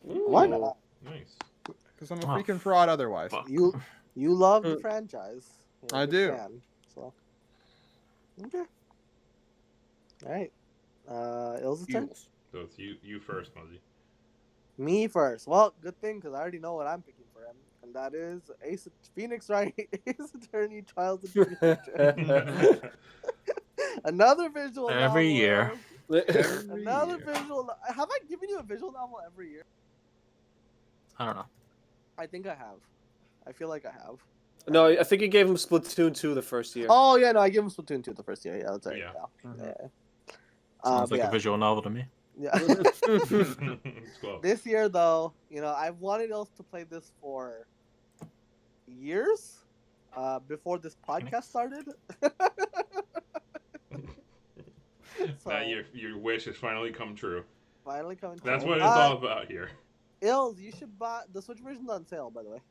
Why Ooh. not? nice. because I'm a Oh, freaking fraud otherwise. fuck. You love the franchise. You're a I big do. fan, so. Okay. All right. Ilza's turn. So it's you first, Mosey. Me first. Well, good thing because I already know what I'm picking for him, and that is Phoenix Wright, Ace Attorney, Trials of Tribulation. Another visual novel. Every year. Another visual. Have I given you a visual novel every year? I don't know. I think I have. I feel like I have. No, I think you gave him Splatoon 2 the first year. Oh yeah, no, I gave him Splatoon 2 the first year. Yeah, that's right. Yeah. Yeah. Sounds like yeah. a visual novel to me. Yeah. It's close. This year, though, I've wanted us to play this for years before this podcast started. Now your wish has finally come true. Finally coming true. That's what it's all about here. Ills, you should buy the Switch version's on sale, by the way.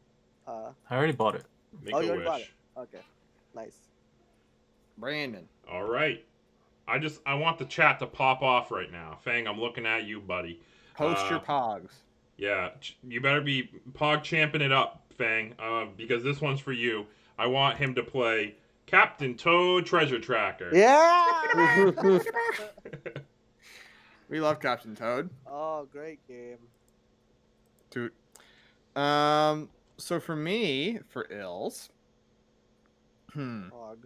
I already bought it. Make you a already wish. bought it. Okay, nice. Brandon. All right. I want the chat to pop off right now. Fang, I'm looking at you, buddy. Post your pogs. Yeah, you better be pog champing it up, Fang, because this one's for you. I want him to play Captain Toad Treasure Tracker. Yeah. We love Captain Toad. Oh, great game. Toot. So for me, for Ills. Pog.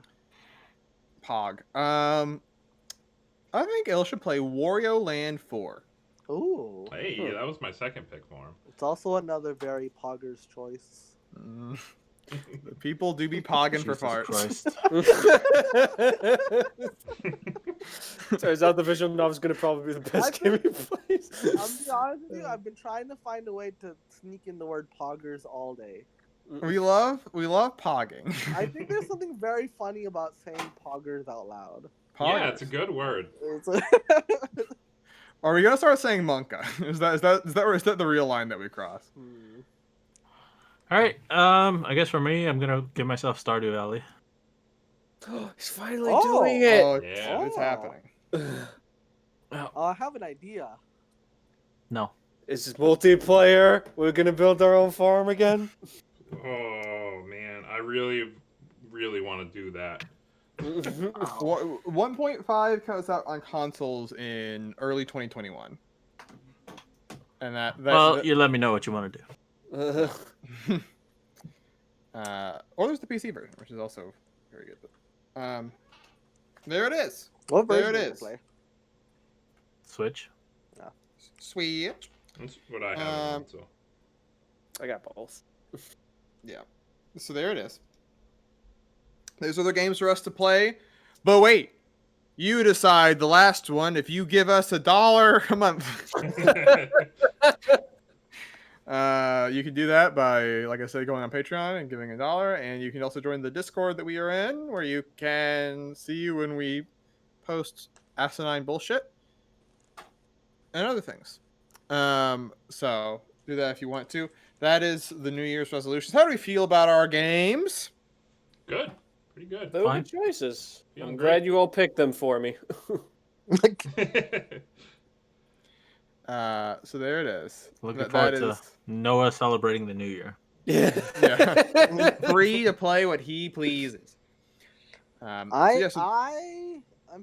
I think Il should play Wario Land 4. Ooh. Hey, that was my second pick for him. It's also another very Pogger's choice. The people do be pogging for farts. Turns out the visual novel is going to probably be the best game he plays. I'll be honest with you, I've been trying to find a way to sneak in the word poggers all day. We love pogging. I think there's something very funny about saying poggers out loud. Yeah, it's a good word. Are we gonna start saying Monka? Is that the real line that we cross? All right. I guess for me, I'm gonna give myself Stardew Valley. He's finally doing it. Oh, Yeah. it's happening. I have an idea. No. Is this multiplayer? We're gonna build our own farm again. Oh man, I really, really want to do that. 1.5 comes out on consoles in early 2021, and you let me know what you want to do. or there's the PC version, which is also very good. But, there it is. What version there it do you is. play? Switch. Switch. That's what I have. So. I got balls. Yeah. So there it is. There's other games for us to play, but wait. You decide the last one. If you give us $1 a month, you can do that by, like I said, going on Patreon and giving $1, and you can also join the Discord that we are in, where you can see when we post asinine bullshit and other things. So do that if you want to. That is the New Year's resolutions. How do we feel about our games? Good. Pretty good. Those are good choices. Feeling I'm great. glad you all picked them for me. So there it is. Looking forward to Noah celebrating the New Year. Yeah. Free to play what he pleases. I'm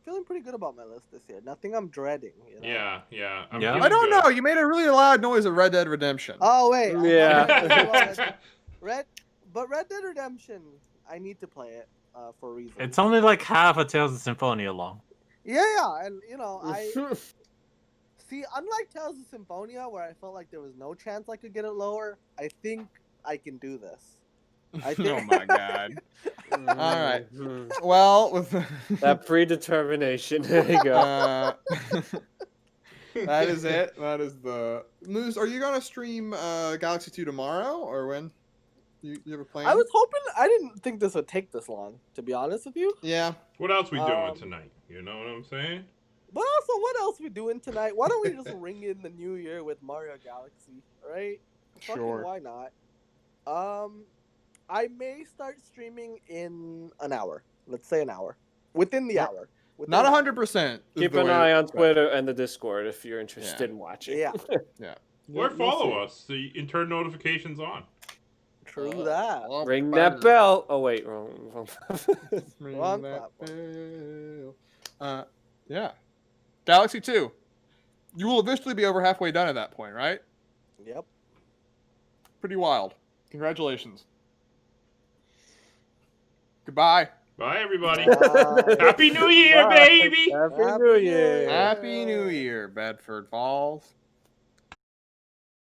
feeling pretty good about my list this year. Nothing I'm dreading. You know? Yeah. Yeah. I don't know. You made a really loud noise at Red Dead Redemption. Oh wait. Yeah. Red Dead Redemption. I need to play it for a reason. It's only like half a Tales of Symphonia long. Yeah, and I see. Unlike Tales of Symphonia, where I felt like there was no chance I could get it lower, I think I can do this. I think... Oh my god. All right. Well, with that predetermination. There you go. That is it. That is the news. Are you gonna stream Galaxy 2 tomorrow or when? You have a plan? I was hoping. I didn't think this would take this long. To be honest with you. Yeah. What else we doing tonight? You know what I'm saying? But also, what else we doing tonight? Why don't we just ring in the new year with Mario Galaxy, right? Sure. Fucking why not? I may start streaming in an hour. Let's say an hour. Within the hour. Not 100%. Keep an eye on Twitter and the Discord if you're interested in watching. Yeah. Yeah. Or follow us so you can turn notifications on. True that. Ring that bell. Oh wait, wrong. Ring that bell. Yeah. Galaxy 2. You will eventually be over halfway done at that point, right? Yep. Pretty wild. Congratulations. Goodbye. Bye, everybody. Bye. Happy New Year, Bye. baby. Happy New Year. Happy New Year, Bedford Falls.